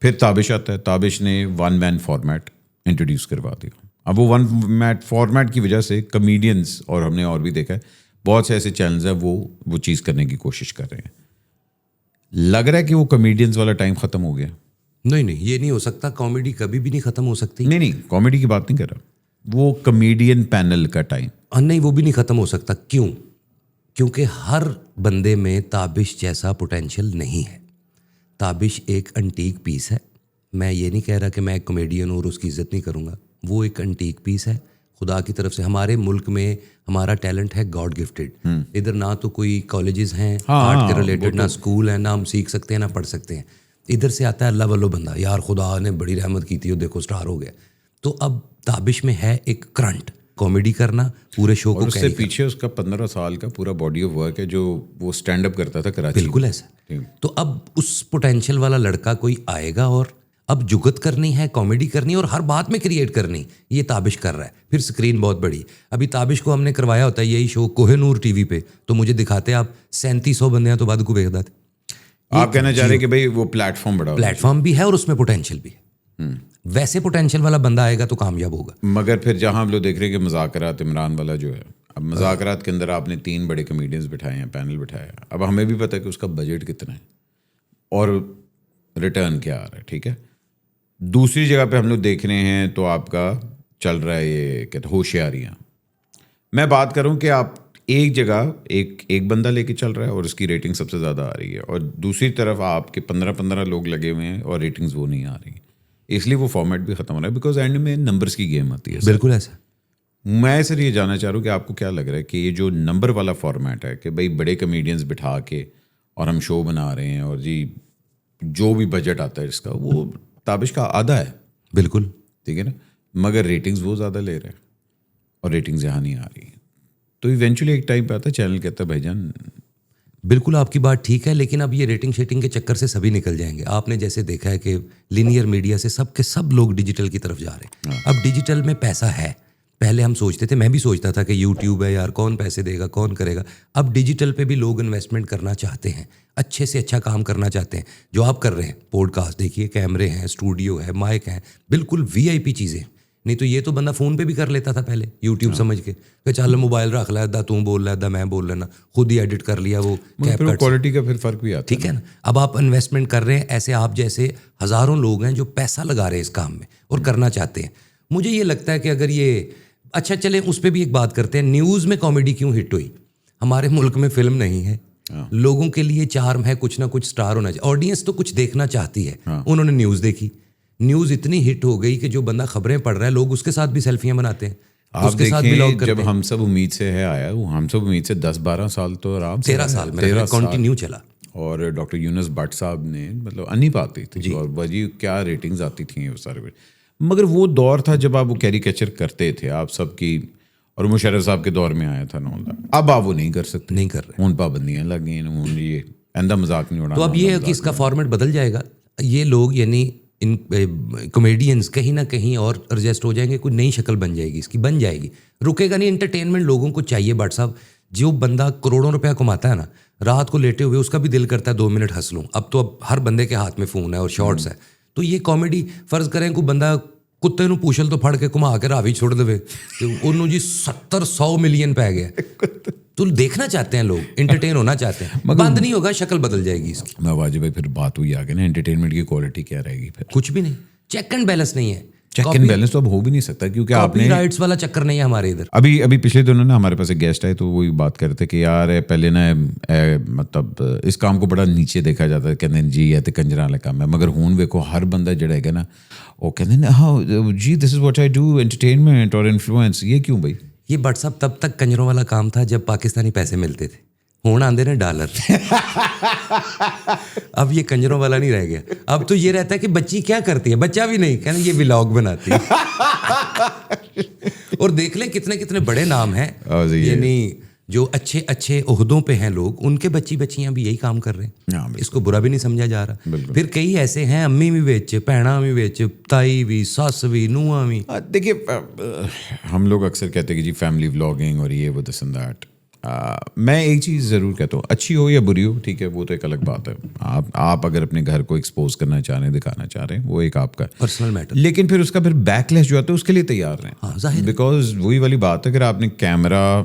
پھر تابش آتا ہے, تابش نے 1 مین فارمیٹ انٹروڈیوس کروا دیا. اب وہ 1 مین فارمیٹ کی وجہ سے کمیڈینز, اور ہم نے اور بھی دیکھا ہے بہت سے ایسے چینلز ہیں وہ چیز کرنے کی کوشش کر رہے ہیں. لگ رہا ہے کہ وہ کمیڈینز والا ٹائم ختم ہو گیا. نہیں یہ نہیں ہو سکتا, کامیڈی کبھی بھی نہیں ختم ہو سکتی. نہیں کامیڈی کی بات نہیں کر رہا, وہ کمیڈین پینل کا ٹائم. نہیں, وہ بھی نہیں ختم ہو سکتا. کیوں؟ کیونکہ ہر بندے میں تابش جیسا پوٹینشیل نہیں ہے. تابش ایک انٹیک پیس ہے. میں یہ نہیں کہہ رہا کہ میں ایک کمیڈین اور اس کی عزت نہیں کروں گا. وہ ایک انٹیک پیس ہے خدا کی طرف سے. ہمارے ملک میں ہمارا ٹیلنٹ ہے گاڈ گفٹیڈ. ادھر نہ تو کوئی کالجز ہیں آرٹ کے ریلیٹڈ, نہ اسکول ہیں, نہ ہم سیکھ سکتے ہیں نہ پڑھ سکتے ہیں. ادھر سے آتا ہے اللہ والو بندہ, یار خدا نے بڑی رحمت کی تھی اور دیکھو سٹار ہو گیا. تو اب تابش میں ہے ایک کرنٹ کامیڈی کرنا, پورے شو کو. اس سے پیچھے اس کا 15 سال کا پورا باڈی آف ورک ہے جو وہ اسٹینڈ اپ کرتا تھا کراچی. بالکل ایسا. تو اب اس پوٹینشیل والا لڑکا کوئی آئے گا اور اب جگت کرنی ہے, کامیڈی کرنی اور ہر بات میں کریٹ کرنی. یہ تابش کر رہا ہے. پھر اسکرین بہت بڑی. ابھی تابش کو ہم نے کروایا ہوتا ہے یہی شو کوہ نور ٹی وی پہ, تو مجھے دکھاتے آپ 3700 بندے ہیں تو بعد کو دیکھ دیتے. آپ کہنا چاہ رہے ہیں کہ بھائی وہ پلیٹ فارم بڑا, پلیٹ فارم بھی ہے اور اس میں پوٹینشیل بھی ہے. ویسے پوٹینشیل والا بندہ آئے گا تو کامیاب ہوگا. مگر پھر جہاں ہم لوگ دیکھ رہے ہیں کہ مذاکرات عمران والا جو ہے, اب مذاکرات کے اندر آپ نے 3 بڑے کمیڈینز بٹھائے ہیں, پینل بٹھایا ہے, اب ہمیں بھی پتہ ہے کہ اس کا بجٹ کتنا ہے اور ریٹرن کیا آ رہا ہے, ٹھیک ہے. دوسری جگہ پہ ہم لوگ دیکھ رہے ہیں تو آپ کا چل رہا ہے یہ کہتے ہوشیاریاں. میں بات کروں کہ آپ ایک جگہ ایک بندہ لے کے چل رہا ہے اور اس کی ریٹنگ سب سے زیادہ آ رہی ہے, اور دوسری طرف آپ کے 15 لوگ لگے ہوئے ہیں اور ریٹنگز وہ نہیں آ رہی, اس لیے وہ فارمیٹ بھی ختم ہو رہا ہے, بیکاز اینڈ میں نمبرز کی گیم آتی ہے. بالکل ایسا. میں سر یہ جاننا چاہ رہا ہوں کہ آپ کو کیا لگ رہا ہے کہ یہ جو نمبر والا فارمیٹ ہے کہ بھائی بڑے کمیڈینز بٹھا کے اور ہم شو بنا رہے ہیں اور جی جو بھی بجٹ آتا ہے اس کا وہ تابش کا آدھا ہے, بالکل ٹھیک ہے نا, مگر ریٹنگز وہ زیادہ لے رہے ہیں اور ریٹنگز یہاں نہیں آ رہی ہیں, تو ایونچولی ایک ٹائم پہ آتا ہے چینل کہتا ہے بھائی جان. بالکل آپ کی بات ٹھیک ہے, لیکن اب یہ ریٹنگ شیٹنگ کے چکر سے سبھی نکل جائیں گے. آپ نے جیسے دیکھا ہے کہ لینئر میڈیا سے سب کے سب لوگ ڈیجیٹل کی طرف جا رہے ہیں. اب ڈیجیٹل میں پیسہ ہے. پہلے ہم سوچتے تھے, میں بھی سوچتا تھا کہ یوٹیوب ہے یار, کون پیسے دے گا, کون کرے گا. اب ڈیجیٹل پہ بھی لوگ انویسٹمنٹ کرنا چاہتے ہیں, اچھے سے اچھا کام کرنا چاہتے ہیں. جو آپ کر رہے ہیں پوڈ کاسٹ دیکھیے, کیمرے ہیں, اسٹوڈیو ہے, مائک ہیں, بالکل VIP چیزیں. نہیں تو یہ تو بندہ فون پہ بھی کر لیتا تھا پہلے, یوٹیوب سمجھ کے کہ چل موبائل رکھ لا, دا تم بول رہا ہے, دا میں بول لینا, خود ہی ایڈٹ کر لیا وہ کوالٹی کا پھر فرق بھی آتا ہے, ٹھیک ہے نا. اب آپ انویسٹمنٹ کر رہے ہیں, ایسے آپ جیسے ہزاروں لوگ ہیں جو پیسہ لگا رہے ہیں اس کام میں اور کرنا چاہتے ہیں. مجھے یہ لگتا ہے کہ اگر یہ اچھا چلیں اس پہ بھی ایک بات کرتے ہیں, نیوز میں کامیڈی کیوں ہٹ ہوئی؟ ہمارے ملک میں فلم نہیں ہے, لوگوں کے لیے چارم ہے, کچھ نہ کچھ سٹار ہونا چاہیے, آڈینس تو کچھ دیکھنا چاہتی ہے. انہوں نے نیوز دیکھی, نیوز اتنی ہٹ ہو گئی کہ جو بندہ خبریں پڑھ رہا ہے لوگ اس کے ساتھ بھی سیلفیاں بناتے ہیں, آپ دیکھیں جب ہم سب امید سے ہے آیا, وہ ہم سب امید سے 10-12 سال تو آرام سے 13 سال میں کنٹینیو چلا, اور ڈاکٹر یونس بٹ صاحب نے مطلب انیپ آتی تھی اور وجی کیا ریٹنگز آتی تھیں وہ سارے. مگر وہ دور تھا جب آپ وہ کیریکیچر کرتے تھے آپ سب کی, اور مشرف صاحب کے دور میں آیا تھا نا. اب آپ وہ نہیں کر سکتے, نہیں کر رہے, ان پابندیاں لگ گئی ہیں, یہ آئندہ مذاق نہیں اڑانا. تو اب یہ ہے کہ اس کا فارمیٹ بدل جائے گا. یہ لوگ یعنی ان کمیڈینز کہیں نہ کہیں اور ایڈجسٹ ہو جائیں گے, کوئی نئی شکل بن جائے گی, اس کی بن جائے گی, رکے گا نہیں. انٹرٹینمنٹ لوگوں کو چاہیے. بٹ صاحب جو بندہ کروڑوں روپیہ کماتا ہے نا, رات کو لیٹے ہوئے اس کا بھی دل کرتا ہے 2 منٹ ہنس لوں. اب تو ہر بندے کے ہاتھ میں فون ہے اور شارٹس ہے, تو یہ کامیڈی فرض کریں کوئی بندہ کتے نو پوچھل تو پھڑ کے کما کے راوی چھوڑ دے, انہوں جی 70-100 ملین پہ گیا. تو دیکھنا چاہتے ہیں لوگ, انٹرٹین ہونا چاہتے ہیں, بند نہیں ہوگا, شکل بدل جائے گی اس کی. میں واجب بھائی پھر بات ہوئی آگے نا, انٹرٹینمنٹ کی کوالٹی کیا رہے گی؟ پھر کچھ بھی نہیں, چیک اینڈ بیلنس نہیں ہے. چیک اینڈ بیلنس تو اب ہو بھی نہیں سکتا, کیونکہ آپ نے رائٹس والا چکر نہیں ہے ہمارے ادھر. ابھی پچھلے دنوں نا ہمارے پاس ایک گیسٹ آئے تو وہی بات کرتے کہ یار پہلے نا مطلب اس کام کو بڑا نیچے دیکھا جاتا ہے, کہتے ہیں جی یہ تو کنجراں والا کام ہے. مگر ہون ویکھو ہر بندہ جڑا ہے نا وہ کہتے ہیں ہاں جی this is what I do, entertainment اور انفلوئنس. یہ کیوں بھائی؟ یہ بٹ صاحب تب تک کنجروں والا کام تھا جب پاکستانی پیسے ملتے تھے, ہون آندے نا ڈالر. اب یہ کنجروں والا نہیں رہ گیا. اب تو یہ رہتا ہے کہ بچی کیا کرتی ہے, بچہ بھی نہیں, کہنا یہ ولاگ بناتی ہے. اور دیکھ لیں کتنے کتنے بڑے نام ہیں, یعنی جو اچھے اچھے عہدوں پہ ہیں لوگ, ان کے بچیاں بھی یہی کام کر رہے ہیں. اس کو برا بھی نہیں سمجھا جا رہا. پھر کئی ایسے ہیں امی بھی ویچ, بھیڑاں بھی ویچ, تائی بھی, ساس بھی, نوہاں بھی. دیکھیے ہم لوگ اکثر کہتے ہیں کہ جی فیملی ولاگنگ اور یہ وہ دس اینڈ دیٹ. میں ایک چیز ضرور کہتا ہوں, اچھی ہو یا بری ہو, ٹھیک ہے وہ تو ایک الگ بات ہے. آپ اگر اپنے گھر کو ایکسپوز کرنا چاہ رہے ہیں, دکھانا چاہ رہے ہیں, وہ ایک آپ کا پرسنل میٹر. لیکن پھر اس کا پھر بیک لیش جو آتا ہے اس کے لیے تیار رہیں, بیکاز وہی والی بات ہے, اگر آپ نے کیمرہ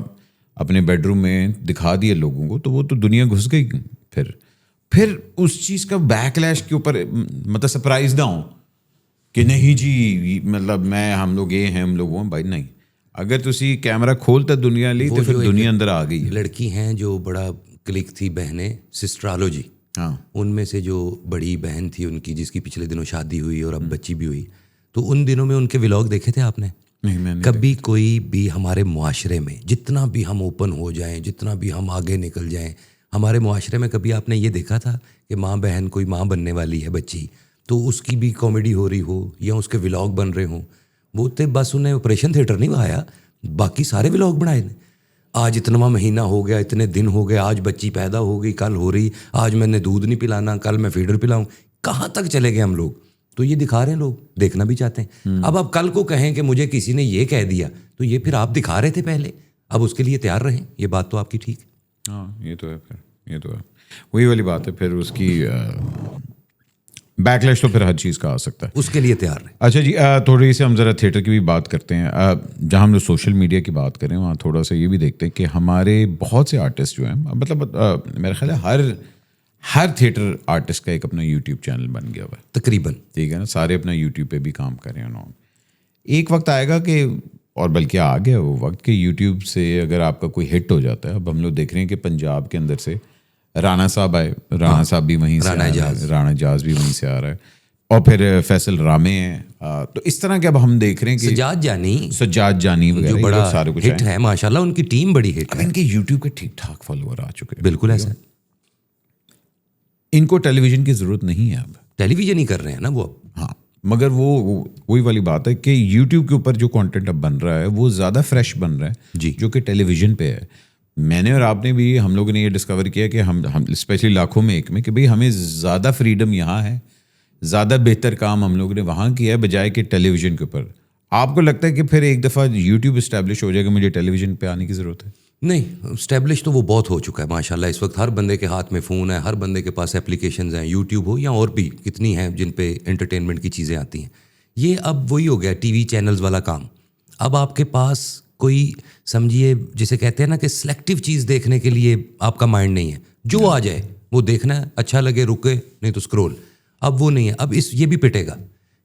اپنے بیڈ روم میں دکھا دیا لوگوں کو تو وہ تو دنیا گھس گئی. پھر اس چیز کا بیک لیش کے اوپر مطلب سرپرائز نہ ہوں کہ نہیں جی مطلب ہم لوگ یہ ہیں, ہم لوگ وہ. بھائی نہیں, اگر تسی کیمرہ کھولتا دنیا لی تو پھر دنیا اندر آ گئی. لڑکی ہیں جو بڑا کلک تھی بہنیں, سسٹرالوجی, ان میں سے جو بڑی بہن تھی ان کی, جس کی پچھلے دنوں شادی ہوئی اور اب بچی بھی ہوئی, تو ان دنوں میں ان کے ولاگ دیکھے تھے آپ نے؟ کبھی کوئی بھی ہمارے معاشرے میں جتنا بھی ہم اوپن ہو جائیں, جتنا بھی ہم آگے نکل جائیں, ہمارے معاشرے میں کبھی آپ نے یہ دیکھا تھا کہ ماں بہن کوئی ماں بننے والی ہے بچی, تو اس کی بھی کامیڈی ہو رہی ہو یا اس کے ولاگ بن رہے ہوں؟ وہ تو بس انہیں آپریشن تھیٹر نہیں بنایا, باقی سارے ولاگ بنائے نے. آج اتنا مہینہ ہو گیا, اتنے دن ہو گئے, آج بچی پیدا ہو گئی, کل ہو رہی, آج میں نے دودھ نہیں پلانا, کل میں فیڈر پلاؤں. کہاں تک چلے گئے ہم لوگ؟ تو یہ دکھا رہے ہیں, لوگ دیکھنا بھی چاہتے ہیں. اب آپ کل کو کہیں کہ مجھے کسی نے یہ کہہ دیا, تو یہ پھر آپ دکھا رہے تھے پہلے, اب اس کے لیے تیار رہیں. یہ بات تو آپ کی ٹھیک ہے. ہاں یہ تو ہے, پھر یہ تو ہے وہی والی بات ہے. پھر اس کی بیکلیش تو پھر ہر چیز کا آ سکتا ہے. اس کے لیے تیار رہیں. اچھا جی, تھوڑی سی ہم ذرا تھیٹر کی بھی بات کرتے ہیں. جہاں ہم لوگ سوشل میڈیا کی بات کریں وہاں تھوڑا سا یہ بھی دیکھتے ہیں کہ ہمارے بہت سے آرٹسٹ جو ہیں, مطلب میرا خیال ہے ہر تھیٹر آرٹسٹ کا ایک اپنا یوٹیوب چینل بن گیا ہوا ہے تقریباً. ٹھیک ہے نا, سارے اپنا یوٹیوب پہ بھی کام کریں انہوں نے. ایک وقت آئے گا کہ, اور بلکہ آ گیا وہ وقت کہ یوٹیوب سے اگر آپ کا کوئی ہٹ ہو جاتا ہے, اب ہم لوگ دیکھ رہے ہیں کہ پنجاب کے اندر سے رانا صاحب آئے, رانا صاحب بھی وہیں سے, رانا جاز بھی وہیں سے آ رہا ہے, اور پھر فیصل رامے ہیں. تو اس طرح کے اب ہم دیکھ رہے ہیں کہ سجاد جانی جو وغیرہ بڑا سارے کچھ ہٹ ہے ماشاءاللہ, ان کی ٹیم بڑی ہٹ اب ہے. ان کے یوٹیوب کے ٹھیک ٹھاک فالوور آ چکے ہیں. بالکل ایسا, ان کو ٹیلی ویژن کی ضرورت نہیں ہے اب, ٹیلی ویژن ہی کر رہے ہیں نا وہ. ہاں, مگر وہی والی بات ہے کہ یوٹیوب کے اوپر جو کانٹینٹ اب بن رہا ہے وہ زیادہ فریش بن رہا ہے جی, جو کہ ٹیلی ویژن پہ ہے. میں نے اور آپ نے بھی, ہم لوگوں نے یہ ڈسکور کیا کہ ہم اسپیشلی لاکھوں میں ایک میں کہ بھئی ہمیں زیادہ فریڈم یہاں ہے, زیادہ بہتر کام ہم لوگوں نے وہاں کیا ہے بجائے کہ ٹیلی ویژن کے اوپر. آپ کو لگتا ہے کہ پھر ایک دفعہ یوٹیوب اسٹیبلش ہو جائے گا مجھے ٹیلی ویژن پہ آنے کی ضرورت ہے؟ نہیں, اسٹیبلش تو وہ بہت ہو چکا ہے ماشاءاللہ. اس وقت ہر بندے کے ہاتھ میں فون ہے, ہر بندے کے پاس اپلیکیشنز ہیں, یوٹیوب ہو یا اور بھی کتنی ہیں جن پہ انٹرٹینمنٹ کی چیزیں آتی ہیں. یہ اب وہی ہو گیا ٹی وی چینلز والا کام. اب آپ کے پاس کوئی سمجھیے جسے کہتے ہیں نا کہ سلیکٹیو چیز دیکھنے کے لیے آپ کا مائنڈ نہیں ہے, جو آ جائے وہ دیکھنا ہے, اچھا لگے رکے, نہیں تو اسکرول. اب وہ نہیں ہے. اب یہ بھی پٹے گا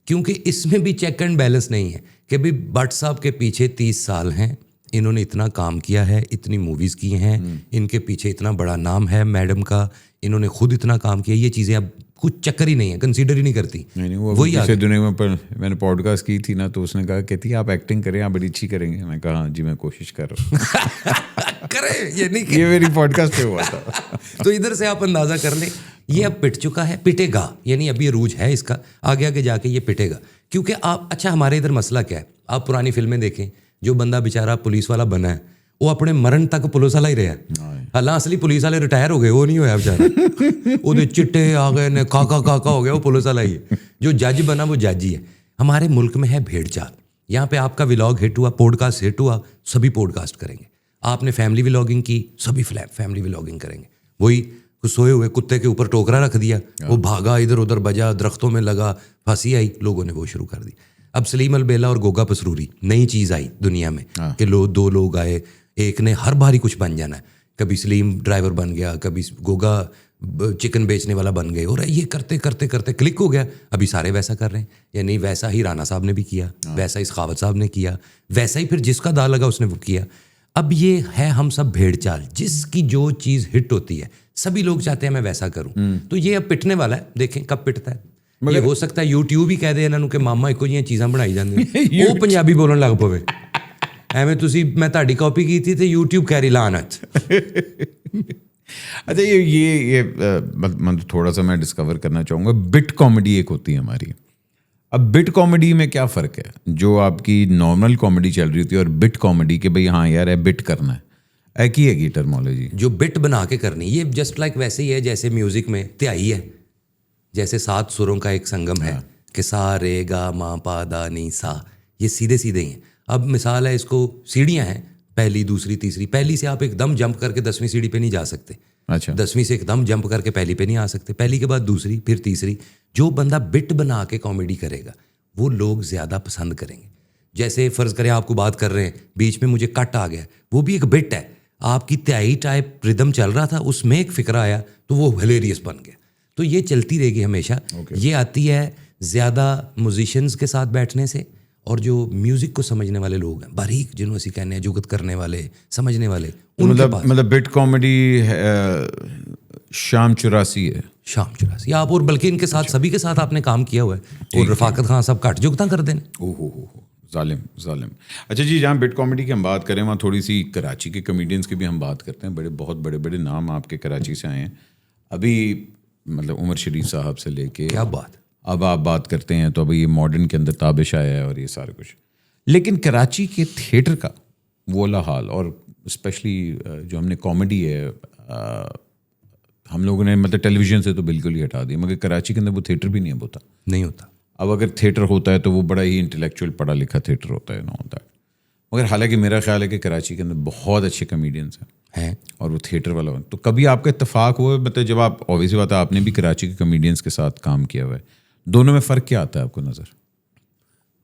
کیونکہ اس میں بھی چیک اینڈ بیلنس نہیں ہے کہ بھائی بٹ صاحب کے پیچھے 30 سال ہیں, انہوں نے اتنا کام کیا ہے, اتنی موویز کی ہیں, ان کے پیچھے اتنا بڑا نام ہے میڈم کا, انہوں نے خود اتنا کام کیا. یہ چیزیں اب کچھ چکر ہی نہیں ہے, کنسیڈر ہی نہیں کرتی. وہی دنیا میں نے پوڈ کاسٹ کی تھی نا, تو اس نے کہا کہتی آپ ایکٹنگ کریں, آپ بڑی اچھی کریں گے. میں کہا جی میں کوشش کر رہا ہوں. کریں, یہ نہیں, یہ میری پوڈ کاسٹ پہ ہوا تھا. تو ادھر سے آپ اندازہ کر لیں یہ اب پٹ چکا ہے, پٹے گا. یعنی ابھی عروج ہے اس کا, آگے آگے جا کے یہ پٹے گا. کیونکہ آپ, اچھا ہمارے ادھر مسئلہ کیا ہے, آپ پرانی فلمیں دیکھیں, جو بندہ بیچارہ پولیس والا بنا ہے وہ اپنے مرن تک پولیس والا ہی رہا. حالانکہ اصلی پولیس والے ریٹائر ہو گئے, وہ نہیں ہوا بیچارہ, وہ چٹے آ گئے نے کاکا ہو گیا, وہ پولیس والا ہی ہے. جو جج بنا وہ جج ہی ہے. ہمارے ملک میں ہے بھیڑ چال. یہاں پہ آپ کا ولاگ ہٹ ہوا, پوڈ کاسٹ ہٹ ہوا, سبھی پوڈ کاسٹ کریں گے. آپ نے فیملی ولاگنگ کی, سبھی فیملی ولاگنگ کریں گے. وہی سوئے ہوئے کتے کے اوپر ٹوکرا رکھ دیا, وہ بھاگا ادھر ادھر بجا, درختوں میں لگا, پھنسی آئی, لوگوں نے وہ شروع کر دی. اب سلیم البیلا اور گوگا پسروری نئی چیز آئی دنیا میں کہ دو لوگ آئے, ایک نے ہر باری کچھ بن جانا ہے. کبھی سلیم ڈرائیور بن گیا, کبھی گوگا چکن بیچنے والا بن گئے, اور یہ کرتے کرتے کرتے کلک ہو گیا. ابھی سارے ویسا کر رہے ہیں. یعنی ویسا ہی رانا صاحب نے بھی کیا, ویسا ہی سخاوت صاحب نے کیا, ویسا ہی پھر جس کا دال لگا اس نے وہ کیا. اب یہ ہے ہم سب بھیڑ چال, جس کی جو چیز ہٹ ہوتی ہے سبھی لوگ چاہتے ہیں میں ویسا کروں. تو یہ اب پٹنے والا ہے, دیکھیں کب پٹتا ہے. یہ ہو سکتا ہے یوٹیوب ہی کہہ دے انہوں کہ ماما ایک جہاں چیزاں بنائی جاندی, وہ پنجابی بولن لگ پوے ایویں تسی میں تہاڈی کاپی کی تھی تے یوٹیوب کہہ رہی لعنت. اچھا یہ مطلب تھوڑا سا میں ڈسکور کرنا چاہوں گا, بٹ کامیڈی ایک ہوتی ہے ہماری. اب بٹ کامیڈی میں کیا فرق ہے؟ جو آپ کی نارمل کامیڈی چل رہی ہوتی ہے اور بٹ کامیڈی کہ بھئی ہاں یار بٹ کرنا ہے, ایک ہی ہے کی ٹرمالوجی جو بٹ بنا کے کرنی. یہ جسٹ لائک ویسے ہی ہے جیسے میوزک میں تہائی ہے, جیسے 7 سروں کا ایک سنگم ہے کہ سا رے گا ما پا دا نی سا, یہ سیدھے سیدھے ہی ہیں. اب مثال ہے, اس کو سیڑھیاں ہیں, پہلی دوسری تیسری. پہلی سے آپ ایک دم جمپ کر کے 10ویں سیڑھی پہ نہیں جا سکتے. اچھا, 10ویں سے ایک دم جمپ کر کے پہلی پہ نہیں آ سکتے. پہلی کے بعد دوسری, پھر تیسری. جو بندہ بٹ بنا کے کامیڈی کرے گا وہ لوگ زیادہ پسند کریں گے. جیسے فرض کریں آپ کو بات کر رہے ہیں, بیچ میں مجھے کٹ آ گیا, وہ بھی ایک بٹ ہے. آپ کی تہائی ٹائپ ردم چل رہا تھا, اس میں ایک فقرہ آیا تو وہ ہلیریس بن گیا. تو یہ چلتی رہے گی ہمیشہ. یہ آتی ہے زیادہ میوزیشنز کے ساتھ بیٹھنے سے, اور جو میوزک کو سمجھنے والے لوگ ہیں, باریک جنہوں اسی کہنے ہیں جگت کرنے والے, سمجھنے والے, مطلب بٹ کامیڈی شام 84 ہے. شام 84 آپ, اور بلکہ ان کے ساتھ سبھی کے ساتھ آپ نے کام کیا ہوا ہے, اور رفاقت خان سب کٹ جگتا کر دیں. ظالم. اچھا جی, جہاں بٹ کامیڈی کی ہم بات کریں وہاں تھوڑی سی کراچی کے کمیڈینس کی بھی ہم بات کرتے ہیں. بہت بڑے نام آپ کے کراچی سے آئے ہیں ابھی, مطلب عمر شریف صاحب سے لے کے, کیا بات. اب آپ بات کرتے ہیں تو ابھی یہ ماڈرن کے اندر تابش آیا ہے اور یہ سارا کچھ. لیکن کراچی کے تھیٹر کا وہ حال, اور اسپیشلی جو ہم نے کامیڈی ہے ہم لوگوں نے مطلب ٹیلی ویژن سے تو بالکل ہی ہٹا دی, مگر کراچی کے اندر وہ تھیٹر بھی نہیں ہوتا. اب اگر تھیٹر ہوتا ہے تو وہ بڑا ہی انٹلیکچوئل پڑھا لکھا تھیٹر ہوتا ہے, نہ ہوتا ہے. مگر حالانکہ میرا خیال ہے کہ کراچی کے اندر بہت اچھے کمیڈینس ہیں اور وہ تھیٹر والا. تو کبھی آپ کا اتفاق ہوا ہے, مطلب جب آپ اوبیسلی بات ہے آپ نے بھی کراچی کے کمیڈینس کے ساتھ کام کیا ہوا ہے, دونوں میں فرق کیا آتا ہے آپ کو نظر؟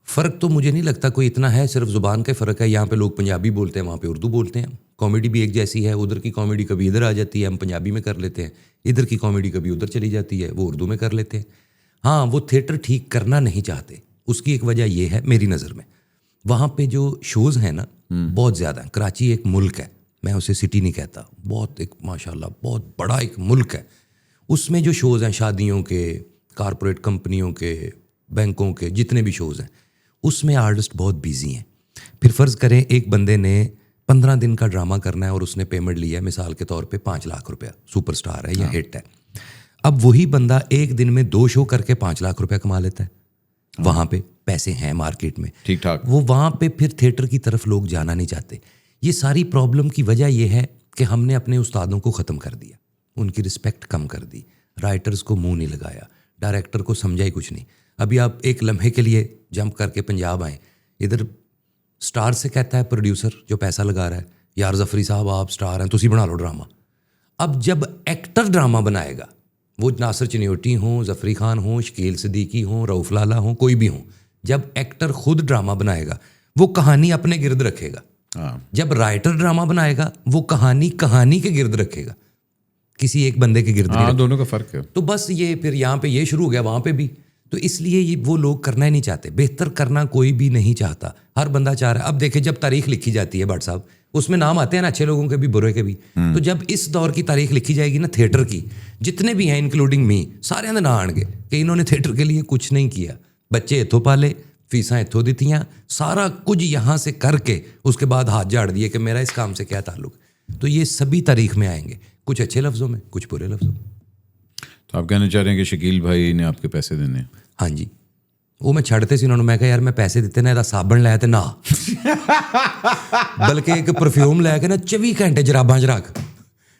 فرق تو مجھے نہیں لگتا کوئی اتنا ہے, صرف زبان کا فرق ہے. یہاں پہ لوگ پنجابی بولتے ہیں, وہاں پہ اردو بولتے ہیں. کامیڈی بھی ایک جیسی ہے, ادھر کی کامیڈی کبھی ادھر آ جاتی ہے, ہم پنجابی میں کر لیتے ہیں. ادھر کی کامیڈی کبھی ادھر چلی جاتی ہے, وہ اردو میں کر لیتے ہیں. ہاں, وہ تھیٹر ٹھیک کرنا نہیں چاہتے. اس کی ایک وجہ یہ ہے میری نظر میں, وہاں پہ جو شوز ہیں نا بہت زیادہ ہیں. کراچی ایک ملک ہے, میں اسے سٹی نہیں کہتا, بہت ایک ماشاء اللہ بہت بڑا ایک ملک ہے. اس میں جو شوز ہیں شادیوں کے, کارپوریٹ کمپنیوں کے, بینکوں کے, جتنے بھی شوز ہیں, اس میں آرٹسٹ بہت بیزی ہیں. پھر فرض کریں ایک بندے نے 15 دن کا ڈرامہ کرنا ہے اور اس نے پیمنٹ لیا ہے مثال کے طور پہ 5 لاکھ روپیہ, سپر سٹار ہے یا ہٹ ہے. اب وہی بندہ ایک دن میں 2 شو کر کے 5 لاکھ روپیہ کما لیتا ہے. وہاں پہ پیسے ہیں مارکیٹ میں, ٹھیک ٹھاک. وہ وہاں پہ پھر تھیٹر کی طرف لوگ جانا نہیں چاہتے. یہ ساری پرابلم کی وجہ یہ ہے کہ ہم نے اپنے استادوں کو ختم کر دیا, ان کی رسپیکٹ کم کر دی, رائٹرز کو منہ نہیں لگایا, ڈائریکٹر کو سمجھا ہی کچھ نہیں. ابھی آپ ایک لمحے کے لیے جمپ کر کے پنجاب آئیں, ادھر سٹار سے کہتا ہے پروڈیوسر جو پیسہ لگا رہا ہے, یار ظفری صاحب آپ سٹار ہیں, تسی بنا لو ڈرامہ. اب جب ایکٹر ڈرامہ بنائے گا, وہ ناصر چنیوٹی ہوں, ظفری خان ہوں, شکیل صدیقی ہوں, رؤف لالا ہوں, کوئی بھی ہوں, جب ایکٹر خود ڈرامہ بنائے گا وہ کہانی اپنے گرد رکھے گا. جب رائٹر ڈرامہ بنائے گا وہ کہانی کے گرد رکھے گا, کسی ایک بندے کے گرد نہیں. دونوں کا فرق ہے. تو بس یہ پھر یہاں پہ یہ شروع ہو گیا, وہاں پہ بھی. تو اس لیے یہ وہ لوگ کرنا ہی نہیں چاہتے. بہتر کرنا کوئی بھی نہیں چاہتا, ہر بندہ چاہ رہا ہے. اب دیکھیں جب تاریخ لکھی جاتی ہے بٹ صاحب, اس میں نام آتے ہیں نا اچھے لوگوں کے بھی برے کے بھی. تو جب اس دور کی تاریخ لکھی جائے گی نا تھیٹر کی, جتنے بھی ہیں انکلوڈنگ می, سارے دے نام آن گے کہ انہوں نے تھیٹر کے لیے کچھ نہیں کیا. بچے اتھوں پالے, فیساں اتھوں دیتیاں, سارا کچھ یہاں سے کر کے اس کے بعد ہاتھ جھاڑ دیے کہ میرا اس کام سے کیا تعلق. تو یہ سبھی تاریخ میں آئیں گے, کچھ اچھے لفظوں میں, کچھ برے لفظوں میں. تو آپ کہنا چاہ رہے ہیں کہ شکیل بھائی نے آپ کے پیسے دینے؟ ہاں جی, وہ میں چھڑتے سی انہوں نے, میں کہا یار میں پیسے دیتے نا, صابن لے تے نہ بلکہ ایک پرفیوم لے کے نا 24 گھنٹے جراباں چ رکھ,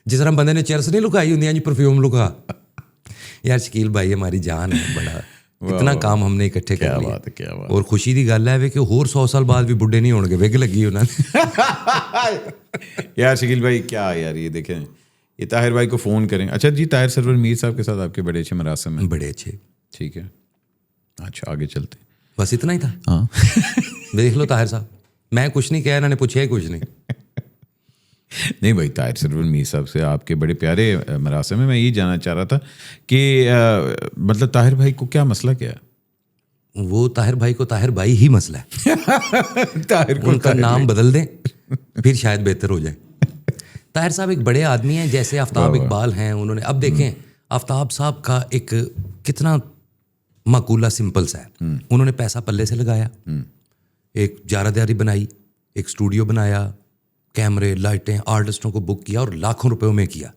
جس طرح بندے نے چرس نہیں لکائی ہوں جی پرفیوم لکا. یار شکیل بھائی ہماری جان ہے, بڑا اتنا کام ہم نے اکٹھے کر لیا. اور خوشی دی گل ہے کہ اور 100 سال بعد بھی بڈھے نہیں ہون گے, وگ لگی انہوں نے. یار شکیل بھائی کیا یار, یہ دیکھیں یہ طاہر بھائی کو فون کریں. اچھا جی, طاہر سرور میر صاحب کے ساتھ آپ کے بڑے اچھے مراسم ہیں؟ بڑے اچھے. ٹھیک ہے, اچھا آگے چلتے. بس اتنا ہی تھا. ہاں دیکھ لو طاہر صاحب, میں کچھ نہیں کہا, انہوں نے پوچھا ہی کچھ نہیں. نہیں بھائی, طاہر سرور میر صاحب سے آپ کے بڑے پیارے مراسم ہیں. میں یہی جاننا چاہ رہا تھا کہ مطلب طاہر بھائی کو کیا مسئلہ کیا ہے؟ وہ طاہر بھائی کو طاہر بھائی ہی مسئلہ ہے. طاہر کو ان کا نام بدل دیں پھر شاید بہتر ہو جائے. طاہر صاحب ایک بڑے آدمی ہیں, جیسے آفتاب اقبال ہیں. انہوں نے, اب دیکھیں آفتاب صاحب کا ایک کتنا مقولہ سمپل سا ہے. انہوں نے پیسہ پلے سے لگایا, ایک جارہ دیاری بنائی, ایک اسٹوڈیو بنایا, کیمرے, لائٹیں, آرٹسٹوں کو بک کیا اور لاکھوں روپیوں میں کیا,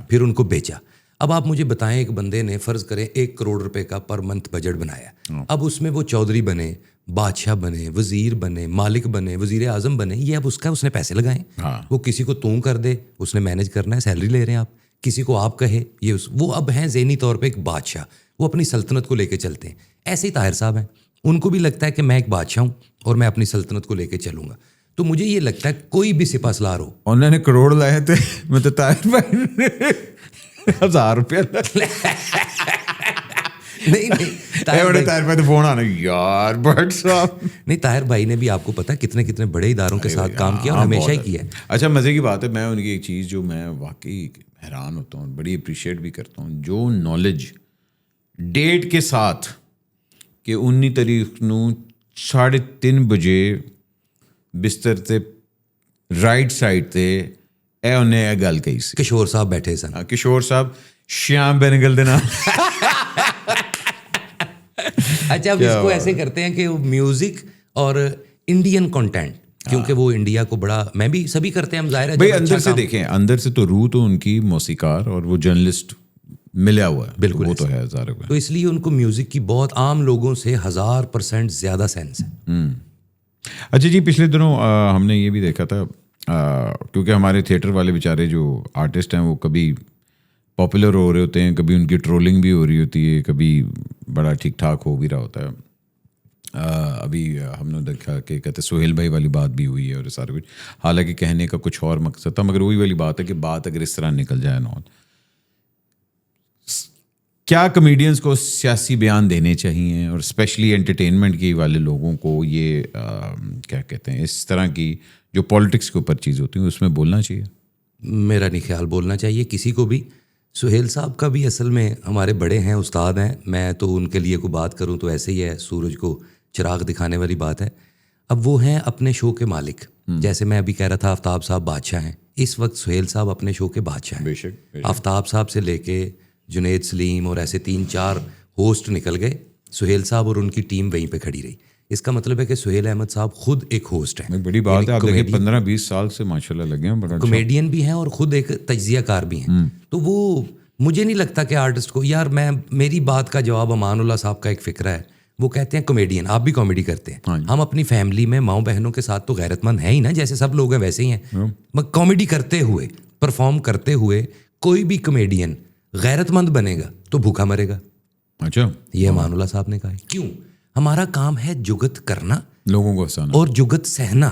پھر ان کو بیچا. اب آپ مجھے بتائیں, ایک بندے نے فرض کریں 1 کروڑ روپے کا پر منتھ بجٹ بنایا, اب اس میں وہ چودھری بنے, بادشاہ بنے, وزیر بنے, مالک بنے, وزیر اعظم بنے, یہ اب اس نے پیسے لگائیں. وہ کسی کو توں کر دے, اس نے مینیج کرنا ہے, سیلری لے رہے ہیں آپ. کسی کو آپ کہے, یہ وہ اب ہیں ذہنی طور پہ ایک بادشاہ, وہ اپنی سلطنت کو لے کے چلتے ہیں. ایسے ہی طاہر صاحب ہیں, ان کو بھی لگتا ہے کہ میں ایک بادشاہ ہوں اور میں اپنی سلطنت کو لے کے چلوں گا. تو مجھے یہ لگتا ہے کوئی بھی سپہ سالار ہو, انہوں نے کروڑ لائے تھے, میں تو طاہر بھائی نے 1000 روپیہ نہیں طاہر بھائی تو فون آنا یار بٹ صاحب. نہیں, طاہر بھائی نے بھی آپ کو پتا ہے کتنے بڑے اداروں کے ساتھ کام کیا اور ہمیشہ ہی کیا ہے. اچھا مزے کی بات ہے, میں ان کی ایک چیز جو میں واقعی حیران ہوتا ہوں, بڑی اپریشیٹ بھی کرتا ہوں, جو نالج ڈیٹ کے ساتھ کہ 19 تاریخ نو 3:30 بجے بستر تے رائٹ سائڈ تے اے انہیں اے گل کہی سی. کشور صاحب بیٹھے سن, کشور صاحب شیام بینگل دے نام. اچھا اب اس کو ایسے کرتے ہیں کہ میوزک اور انڈین کنٹینٹ, کیونکہ وہ انڈیا کو بڑا, میں بھی سبھی کرتے ہیں ہم, ظاہر ہے بھائی اندر سے دیکھیں, اندر سے تو روح تو ان کی موسیقار اور وہ جرنلسٹ ملیا ہوا ہے, بالکل وہ تو ہے ظاہر ہے. تو اس لیے ان کو میوزک کی بہت عام لوگوں سے 1000% زیادہ سینس ہے. اچھا جی, پچھلے دنوں ہم نے یہ بھی دیکھا تھا, کیونکہ ہمارے تھیٹر والے بیچارے جو آرٹسٹ ہیں وہ کبھی پاپولر ہو رہے ہوتے ہیں, کبھی ان کی ٹرولنگ بھی ہو رہی ہوتی ہے, کبھی بڑا ٹھیک ٹھاک ہو بھی رہا ہوتا ہے. ابھی ہم نے دیکھا کہ کہتے سہیل بھائی والی بات بھی ہوئی ہے اور سارا کچھ, حالانکہ کہنے کا کچھ اور مقصد تھا, مگر وہی والی بات ہے کہ بات اگر اس طرح نکل جائے نا, کیا کمیڈینز کو سیاسی بیان دینے چاہیے اور اسپیشلی انٹرٹینمنٹ کی والے لوگوں کو یہ کیا کہتے ہیں اس طرح کی جو پالیٹکس کے اوپر چیز ہوتی ہیں اس میں بولنا چاہیے؟ میرا نہیں خیال بولنا چاہیے کسی کو بھی. سہیل صاحب کا بھی اصل میں ہمارے بڑے ہیں، استاد ہیں. میں تو ان کے لیے کوئی بات کروں تو ایسے ہی ہے، سورج کو چراغ دکھانے والی بات ہے. اب وہ ہیں اپنے شو کے مالک. جیسے میں ابھی کہہ رہا تھا آفتاب صاحب بادشاہ ہیں، اس وقت سہیل صاحب اپنے شو کے بادشاہ ہیں. بے شک. آفتاب صاحب سے لے کے جنید سلیم اور ایسے 3-4 ہوسٹ نکل گئے، سہیل صاحب اور ان کی ٹیم وہیں پہ کھڑی رہی. اس کا مطلب ہے کہ سہیل احمد صاحب خود ایک ہوسٹ ہیں. بڑی بات ہے. آپ دیکھیں 15-20 سال سے ماشاءاللہ لگے ہیں، بڑا کامیڈین بھی ہیں اور خود ایک تجزیہ کار بھی ہیں. تو وہ مجھے نہیں لگتا کہ آرٹسٹ کو یار، میری بات کا جواب امان اللہ صاحب کا ایک فکرہ ہے. وہ کہتے ہیں کامیڈین، آپ بھی کامیڈی کرتے ہیں. ہم اپنی فیملی میں ماؤں بہنوں کے ساتھ تو غیرت مند ہیں ہی نا، جیسے سب لوگ ہیں ویسے ہی ہیں. کامیڈی کرتے ہوئے، پرفارم کرتے ہوئے کوئی بھی کامیڈین غیرت مند بنے گا تو بھوکا مرے گا. اچھا، یہ امان اللہ صاحب نے کہا ہے. کیوں؟ ہمارا کام ہے جگت کرنا، لوگوں کو ہنسانا اور جگت سہنا،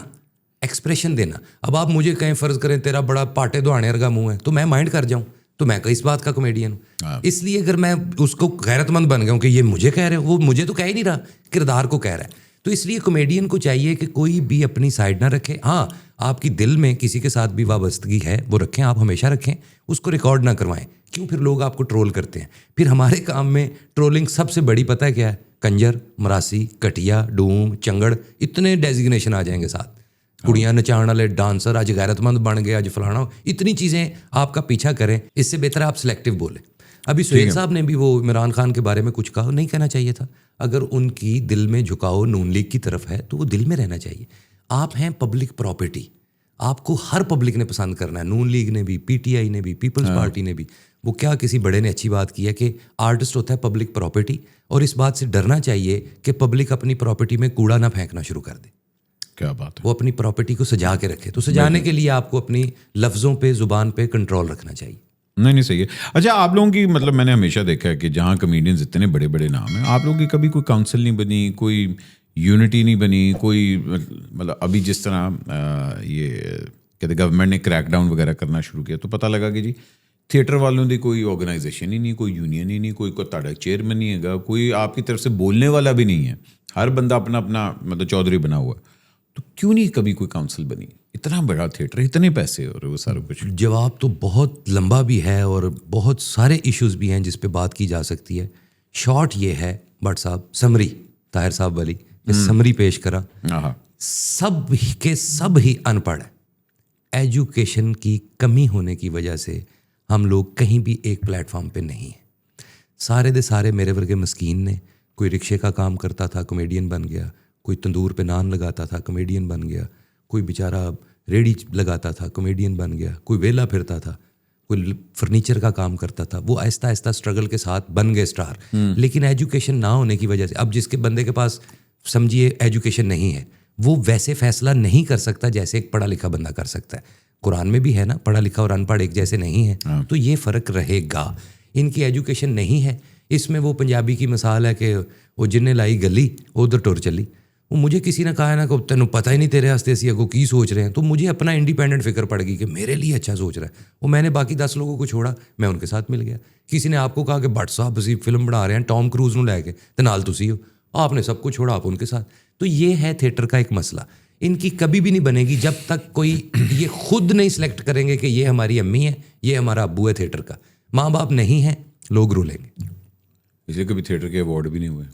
ایکسپریشن دینا. اب آپ مجھے کہیں فرض کریں تیرا بڑا پاٹے دہانے ورگا منہ ہے تو میں مائنڈ کر جاؤں تو میں اس بات کا کامیڈین ہوں. اس لیے اگر میں اس کو غیرت مند بن گیا ہوں کہ یہ مجھے کہہ رہے، وہ مجھے تو کہہ ہی نہیں رہا، کردار کو کہہ رہا ہے. تو اس لیے کامیڈین کو چاہیے کہ کوئی بھی اپنی سائڈ نہ رکھے. ہاں، آپ کی دل میں کسی کے ساتھ بھی وابستگی ہے وہ رکھیں، آپ ہمیشہ رکھیں، اس کو ریکارڈ نہ کروائیں. کیوں؟ پھر لوگ آپ کو ٹرول کرتے ہیں. پھر ہمارے کام میں ٹرولنگ سب سے بڑی پتہ ہے کیا ہے؟ کنجر، مراسی، کٹیا، ڈوم، چنگڑ، اتنے ڈیزگنیشن آ جائیں گے ساتھ. کڑیاں نچاؤ والے ڈانسر، آج غیرت مند بن گئے، آج فلانا، اتنی چیزیں آپ کا پیچھا کریں. اس سے بہتر آپ سلیکٹیو بولیں. ابھی سہیل صاحب نے بھی وہ عمران خان کے بارے میں کچھ کہا، نہیں کہنا چاہیے تھا. اگر ان کی دل میں جھکاؤ نون لیگ کی طرف ہے تو وہ دل میں رہنا چاہیے. آپ ہیں پبلک پراپرٹی، آپ کو ہر پبلک نے پسند کرنا ہے. نون لیگ نے بھی، پی ٹی آئی نے بھی، پیپلز پارٹی نے بھی. وہ کیا کسی بڑے نے اچھی بات کی ہے کہ آرٹسٹ ہوتا ہے پبلک پراپرٹی، اور اس بات سے ڈرنا چاہیے کہ پبلک اپنی پراپرٹی میں کوڑا نہ پھینکنا شروع کر دے. کیا بات ہے. وہ اپنی پراپرٹی کو سجا کے رکھے. تو سجانے کے لیے آپ کو اپنی لفظوں پہ، زبان پہ کنٹرول رکھنا چاہیے. نہیں صحیح ہے. اچھا، آپ لوگوں کی مطلب میں نے ہمیشہ دیکھا ہے کہ جہاں کمیڈینز اتنے بڑے بڑے نام ہیں، آپ لوگوں کی کبھی کوئی کاؤنسل نہیں بنی، کوئی یونٹی نہیں بنی، کوئی مطلب ابھی جس طرح یہ کہتے گورنمنٹ نے کریک ڈاؤن وغیرہ کرنا شروع کیا تو پتہ لگا کہ جی تھیٹر والوں کی کوئی آرگنائزیشن ہی نہیں، کوئی یونین ہی نہیں، کوئی تاڑا چیئرمین نہیں ہے گا، کوئی آپ کی طرف سے بولنے والا بھی نہیں ہے. ہر بندہ اپنا اپنا مطلب چودھری بنا ہوا. تو کیوں نہیں کبھی کوئی کاؤنسل بنی؟ اتنا بڑا تھیٹر، اتنے پیسے اور وہ سارا کچھ. جواب تو بہت لمبا بھی ہے اور بہت سارے ایشوز بھی ہیں جس پہ بات کی جا سکتی ہے. شارٹ یہ ہے بٹ صاحب، سمری طاہر صاحب والی سمری پیش کرا. سب کے سب ہی ان پڑھ ہے. ایجوکیشن کی کمی ہونے کی وجہ سے ہم لوگ کہیں بھی ایک پلیٹ فارم پہ نہیں ہیں. سارے دے سارے میرے ورگے مسکین نے، کوئی رکشے کا کام کرتا تھا کامیڈین بن گیا، کوئی تندور پہ نان لگاتا تھا کامیڈین بن گیا، کوئی بیچارہ ریڑھی لگاتا تھا کامیڈین بن گیا، کوئی ویلا پھرتا تھا، کوئی فرنیچر کا کام کرتا تھا. وہ آہستہ آہستہ اسٹرگل کے ساتھ بن گئے اسٹار. لیکن ایجوکیشن نہ ہونے کی وجہ سے اب جس کے بندے کے پاس سمجھیے ایجوکیشن نہیں ہے، وہ ویسے فیصلہ نہیں کر سکتا جیسے ایک پڑھا لکھا بندہ کر سکتا ہے. قرآن میں بھی ہے نا، پڑھا لکھا اور ان پڑھ ایک جیسے نہیں ہیں. تو یہ فرق رہے گا. ان کی ایجوکیشن نہیں ہے. اس میں وہ پنجابی کی مثال ہے کہ وہ جنہیں لائی گلی ادھر ٹور چلی. وہ مجھے کسی نے کہا ہے نا کہ تینوں پتہ ہی نہیں تیرے واسطے اسی اگوں کی سوچ رہے ہیں. تو مجھے اپنا انڈیپینڈنٹ فکر پڑ گئی کہ میرے لیے اچھا سوچ رہا ہے. وہ میں نے باقی 10 لوگوں کو چھوڑا، میں ان کے ساتھ مل گیا. کسی نے آپ کو کہا کہ بٹ صاحب اسی فلم بنا رہے ہیں ٹام کروز نو لے کے تے نال تسی ہو، آپ نے سب کو چھوڑا، آپ ان کے ساتھ. تو یہ ہے تھیٹر کا ایک مسئلہ. ان کی کبھی بھی نہیں بنے گی جب تک کوئی یہ خود نہیں سلیکٹ کریں گے کہ یہ ہماری امی ہے، یہ ہمارا ابو ہے. تھیٹر کا ماں باپ نہیں ہیں، لوگ رولیں گے. اس لیے کبھی تھیٹر کے ایوارڈ بھی نہیں ہوئے.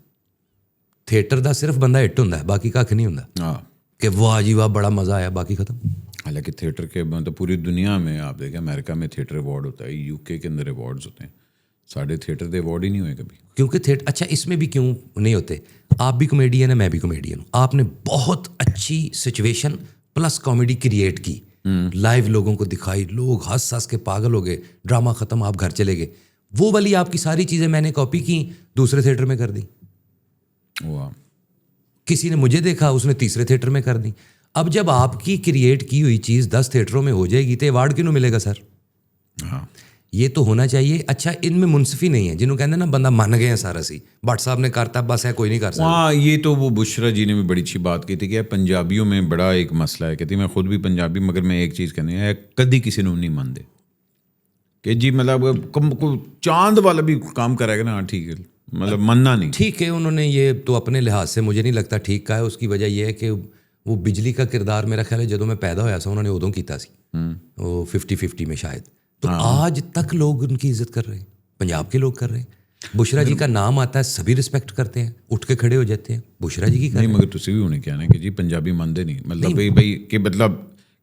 تھیٹر دا صرف بندہ ہٹ ہوندا ہے، باقی کھ نہیں ہوندا کہ واہ جی واہ بڑا مزہ آیا، باقی ختم. حالانکہ تھیٹر کے مطلب پوری دنیا میں آپ دیکھیں، امریکہ میں تھیٹر ایوارڈ ہوتا ہے، یو کے اندر ایوارڈز ہوتے ہیں. ساڑھے تھیٹر دے ایوارڈ ہی نہیں ہوئے کبھی. کیونکہ تھیٹر اچھا اس میں بھی کیوں نہیں ہوتے؟ آپ بھی کامیڈین ہیں، میں بھی کامیڈین ہوں. آپ نے بہت اچھی سچویشن پلس کامیڈی کریٹ کی، لائیو لوگوں کو دکھائی، لوگ ہنس ہنس کے پاگل ہو گئے، ڈرامہ ختم، آپ گھر چلے گئے. وہ والی آپ کی ساری چیزیں میں نے کاپی کی، دوسرے تھیٹر میں کر دی. کسی نے مجھے دیکھا، اس نے تیسرے تھیٹر میں کر دی. اب جب آپ کی کریٹ کی ہوئی چیز 10 تھیٹروں میں ہو جائے گی تو ایوارڈ کیوں ملے گا سر؟ یہ تو ہونا چاہیے. اچھا ان میں منصفی نہیں ہے، جنہوں کہتے ہیں نا بندہ من گئے ہیں سارا سی، بٹ صاحب نے کرتا بس ہے، کوئی نہیں کر سکتا. یہ تو وہ بشرا جی نے بھی بڑی اچھی بات کی تھی کہ پنجابیوں میں بڑا ایک مسئلہ ہے. کہتی میں خود بھی پنجابی، مگر میں ایک چیز کہنے ہیں، کدی کسی نے نہیں مان دے. کہ جی مطلب چاند والا بھی کام کرے گا نا, ٹھیک ہے, مطلب مننا نہیں. ٹھیک ہے, انہوں نے یہ تو اپنے لحاظ سے مجھے نہیں لگتا ٹھیک کا ہے. اس کی وجہ یہ ہے کہ وہ بجلی کا کردار میرا خیال ہے جدوں میں پیدا ہویا سا انہوں نے ادوں کیتا سی, وہ 50-50 میں شاید. تو آج تک لوگ ان کی عزت کر رہے ہیں, پنجاب کے لوگ کر رہے ہیں. بشرا جی کا نام آتا ہے سبھی رسپیکٹ کرتے ہیں, اٹھ کے کھڑے ہو جاتے ہیں. بشرا جی کی نہیں, مگر تسی بھی انہیں کہنا کہ جی پنجابی مانتے نہیں, مطلب بھائی کہ مطلب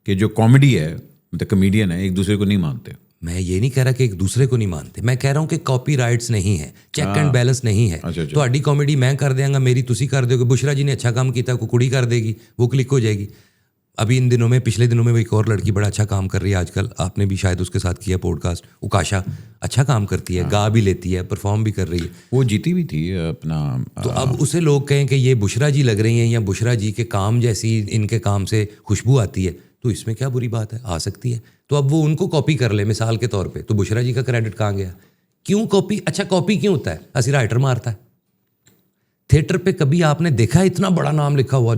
کہ جو کامیڈی ہے مطلب کمیڈین ہے ایک دوسرے کو نہیں مانتے. میں یہ نہیں کہہ رہا کہ ایک دوسرے کو نہیں مانتے, میں کہہ رہا ہوں کہ کاپی رائٹس نہیں ہے, چیک اینڈ بیلنس نہیں ہے. تہاڈی کامیڈی میں کر دیاں گا, میری تسی کر دیو گے, بشرا جی نے اچھا کام کیتا کوئی کڑی کر دے گی, وہ کلک ہو جائے گی. ابھی ان دنوں میں پچھلے دنوں میں وہ ایک اور لڑکی بڑا اچھا کام کر رہی ہے آج کل, آپ نے بھی شاید اس کے ساتھ کیا پوڈ کاسٹ, اکاشا اچھا کام کرتی ہے, گا بھی لیتی ہے, پرفارم بھی کر رہی ہے, وہ جیتی بھی تھی اپنا. تو اب اسے لوگ کہیں کہ یہ بشرا جی لگ رہی ہیں یا بشرا جی کے کام جیسی ان کے کام سے خوشبو آتی ہے, تو اس میں کیا بری بات ہے, آ سکتی ہے. تو اب وہ ان کو کاپی کر لے مثال کے طور پہ, تو بشرا جی کا کریڈٹ کہاں گیا؟ کیوں کاپی؟ اچھا کاپی کیوں ہوتا ہے؟ اسی رائٹر مارتا ہے. تھیٹر پہ کبھی آپ نے دیکھا اتنا بڑا نام لکھا ہوا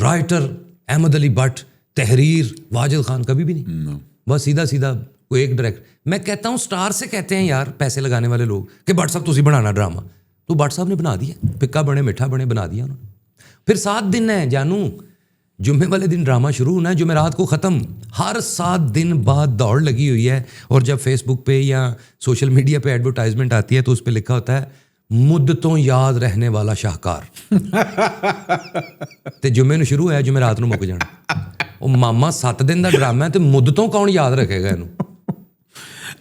رائٹر احمد علی بٹ, تحریر واجد خان؟ کبھی بھی نہیں. بس سیدھا سیدھا کوئی ایک ڈائریکٹ. میں کہتا ہوں سٹار سے کہتے ہیں یار پیسے لگانے والے لوگ کہ بٹ صاحب تسی بنانا ڈرامہ, تو بٹ صاحب نے بنا دیا, پکا بنے میٹھا بنے بنا دیا انہوں نے. پھر 7 دن ہے جانوں, جمعے والے دن ڈرامہ شروع ہونا ہے, جمعرات کو ختم. ہر 7 دن بعد دوڑ لگی ہوئی ہے. اور جب فیس بک پہ یا سوشل میڈیا پہ ایڈورٹائزمنٹ آتی ہے تو اس پہ لکھا ہوتا ہے مدتوں یاد رہنے والا شاہکار. تے جمعے نو شروع ہے, جمعرات نو مک جانا. وہ ماما 7 دن کا ڈرامہ ہے تو مدتوں کون یاد رکھے گا انہوں؟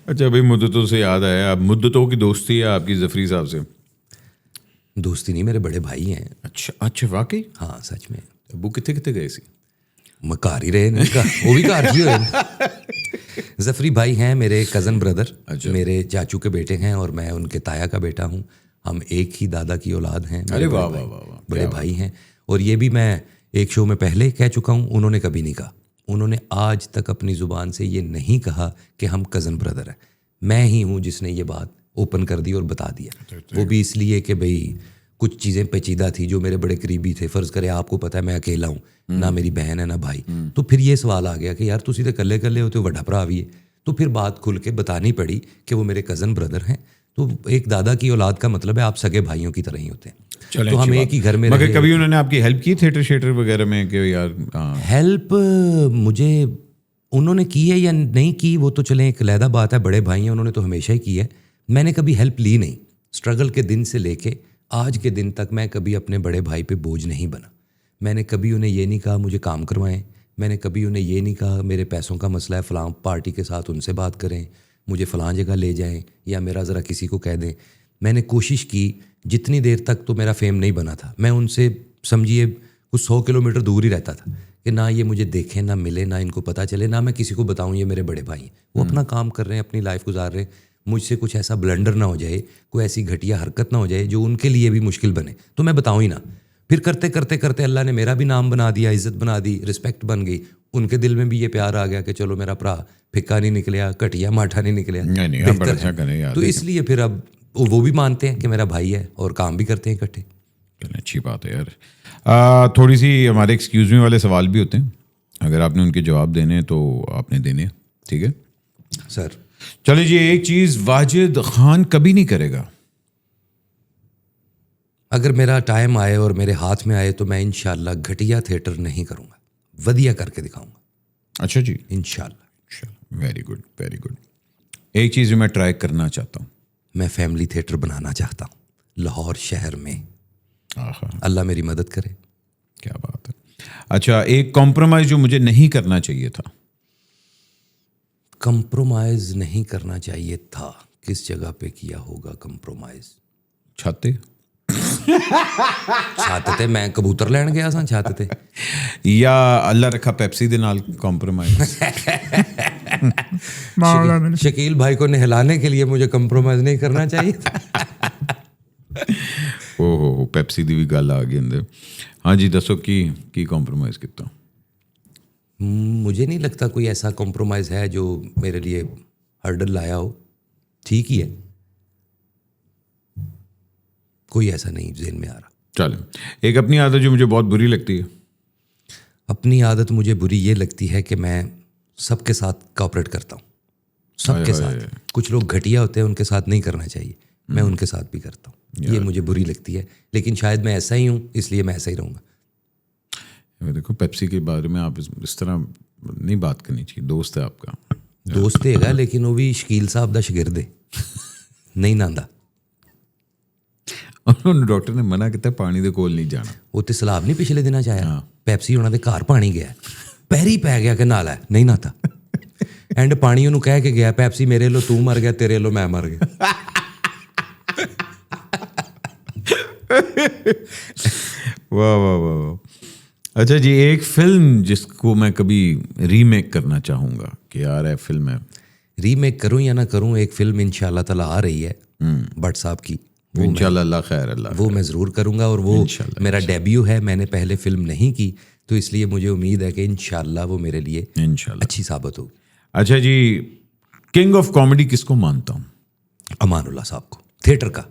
اچھا بھائی, مدتوں سے یاد آیا, اب مدتوں کی دوستی ہے آپ کی ظفری صاحب سے؟ دوستی نہیں, میرے بڑے بھائی ہیں. اچھا واقعی؟ ہاں سچ میں. ابو کتنے گئے سی؟ میں گھر ہی رہے, وہ بھی گھر ہی ہوئے. ظفری بھائی ہیں میرے کزن بردر, میرے چاچو کے بیٹے ہیں اور میں ان کے تایا کا بیٹا ہوں. ہم ایک ہی دادا کی اولاد ہیں. ارے واہ واہ واہ, بڑے بھائی ہیں. اور یہ بھی میں ایک شو میں پہلے کہہ چکا ہوں, انہوں نے کبھی نہیں کہا. انہوں نے آج تک اپنی زبان سے یہ نہیں کہا کہ ہم کزن بردر ہیں. میں ہی ہوں جس نے یہ بات اوپن کر دی اور بتا دیا. وہ بھی اس لیے کہ بھئی کچھ چیزیں پیچیدہ تھی جو میرے بڑے قریبی تھے. فرض کرے آپ کو پتہ ہے میں اکیلا ہوں, نہ میری بہن ہے نہ بھائی, تو پھر یہ سوال آ گیا کہ یار تسی تے کلے کلے ہوتے ہو, وڈا بھرا بھی ہے. تو پھر بات کھل کے بتانی پڑی کہ وہ میرے کزن بردر ہیں. تو ایک دادا کی اولاد کا مطلب ہے آپ سگے بھائیوں کی طرح ہی ہوتے ہیں. تو ہم ایک ہی گھر میں. مگر کبھی انہوں نے آپ کی ہیلپ کی تھیٹر شیٹر وغیرہ میں کہ یار؟ ہیلپ مجھے انہوں نے کی ہے یا نہیں کی وہ تو چلیں ایک علیحدہ بات ہے, بڑے بھائی ہیں انہوں نے تو ہمیشہ ہی کی ہے. میں نے کبھی ہیلپ لی نہیں. اسٹرگل کے دن سے لے کے آج کے دن تک میں کبھی اپنے بڑے بھائی پہ بوجھ نہیں بنا. میں نے کبھی انہیں یہ نہیں کہا مجھے کام کروائیں. میں نے کبھی انہیں یہ نہیں کہا میرے پیسوں کا مسئلہ ہے, فلاں پارٹی کے ساتھ ان سے بات کریں, مجھے فلاں جگہ لے جائیں, یا میرا ذرا کسی کو کہہ دیں. میں نے کوشش کی, جتنی دیر تک تو میرا فیم نہیں بنا تھا, میں ان سے سمجھیے کچھ 100 کلومیٹر دور ہی رہتا تھا کہ نہ یہ مجھے دیکھیں, نہ ملے, نہ ان کو پتہ چلے, نہ میں کسی کو بتاؤں یہ میرے بڑے بھائی ہیں. وہ اپنا کام کر رہے ہیں, اپنی لائف گزار رہے ہیں. مجھ سے کچھ ایسا بلنڈر نہ ہو جائے, کوئی ایسی گھٹیا حرکت نہ ہو جائے جو ان کے لیے بھی مشکل بنے, تو میں بتاؤں ہی نہ. پھر کرتے کرتے کرتے اللہ نے میرا بھی نام بنا دیا, عزت بنا دی, رسپیکٹ بن گئی. ان کے دل میں بھی یہ پیار آ گیا کہ چلو میرا بھرا پھکا نہیں نکلیا, گھٹیا ماٹھا نہیں نکلیا. تو اس لیے پھر اب وہ بھی مانتے ہیں کہ میرا بھائی ہے اور کام بھی کرتے ہیں اکٹھے. اچھی بات ہے یار. تھوڑی سی ہمارے ایکسکیوز می والے سوال بھی ہوتے ہیں, اگر آپ نے ان کے جواب دینے ہیں تو آپ نے دینے ہیں, ٹھیک ہے سر؟ چلے جی, ایک چیز واجد خان کبھی نہیں کرے گا. اگر میرا ٹائم آئے اور میرے ہاتھ میں آئے تو میں انشاءاللہ گھٹیا تھیٹر نہیں کروں گا, ودیا کر کے دکھاؤں گا. اچھا جی, انشاءاللہ. Very good very good. ایک چیز جو میں ٹرائی کرنا چاہتا ہوں, میں فیملی تھیٹر بنانا چاہتا ہوں لاہور شہر میں. اللہ میری مدد کرے. کیا بات ہے. اچھا, ایک کمپرومائز جو مجھے نہیں کرنا چاہیے تھا. کمپرومائز نہیں کرنا چاہیے تھا, کس جگہ پہ کیا ہوگا کمپرومائز؟ چھاتے چھت تے میں کبوتر لین گیا سا چھت تے, یا اللہ رکھا پیپسی دے نال کمپرومائز. شکیل بھائی کو نہلانے کے لیے مجھے کمپرومائز نہیں کرنا چاہیے تھا. او پیپسی دی بھی گل آ گئی اندر. ہاں جی دسو کی کمپرومائز کیتا؟ مجھے نہیں لگتا کوئی ایسا کمپرومائز ہے جو میرے لیے ہرڈل لایا ہو. ٹھیک ہی ہے, کوئی ایسا نہیں ذہن میں آ رہا. چلیں, ایک اپنی عادت جو مجھے بہت بری لگتی ہے. اپنی عادت مجھے بری یہ لگتی ہے کہ میں سب کے ساتھ کوآپریٹ کرتا ہوں, سب کے ساتھ. کچھ لوگ گھٹیا ہوتے ہیں, ان کے ساتھ نہیں کرنا چاہیے. میں ان کے ساتھ بھی کرتا ہوں, یہ مجھے بری لگتی ہے, لیکن شاید میں ایسا ہی ہوں, اس لیے میں ایسا ہی رہوں گا. دیکھو پیپسی کے بارے میں آپ اس طرح نہیں بات کرنی چاہیے, دوست ہے آپ کا. دوست ہے گا, لیکن وہ بھی شکیل صاحب دا شگرد ہے, نہیں ناندا. ڈاکٹر نے منع کیا پانی دے کول نہیں جانا. وہ تو سلاب نہیں پچھلے دن چایا, پیپسی ہونا دے گھر پانی گیا, پیری پی گیا کہ نالا ہے, نہیں نہاتا. اینڈ پانی انہوں کہہ کے گیا, پیپسی میرے لو تو مر گیا, تیرے لو میں مر گیا. واہ واہ واہ واہ. اچھا جی, ایک فلم جس کو میں کبھی ری میک کرنا چاہوں گا کہ یار ہے فلم ہے, ری میک کروں یا نہ کروں, ایک فلم انشاءاللہ تعالیٰ آ رہی ہے بٹ صاحب کی, انشاءاللہ اللہ خیر اللہ, وہ میں ضرور کروں گا. اور وہ میرا ڈیبیو ہے, میں نے پہلے فلم نہیں کی, تو اس لیے مجھے امید ہے کہ انشاءاللہ وہ میرے لیے انشاءاللہ اچھی ثابت ہوگی. اچھا جی, کنگ آف کامیڈی کس کو مانتا ہوں؟ امان اللہ صاحب کو, تھیٹر کا.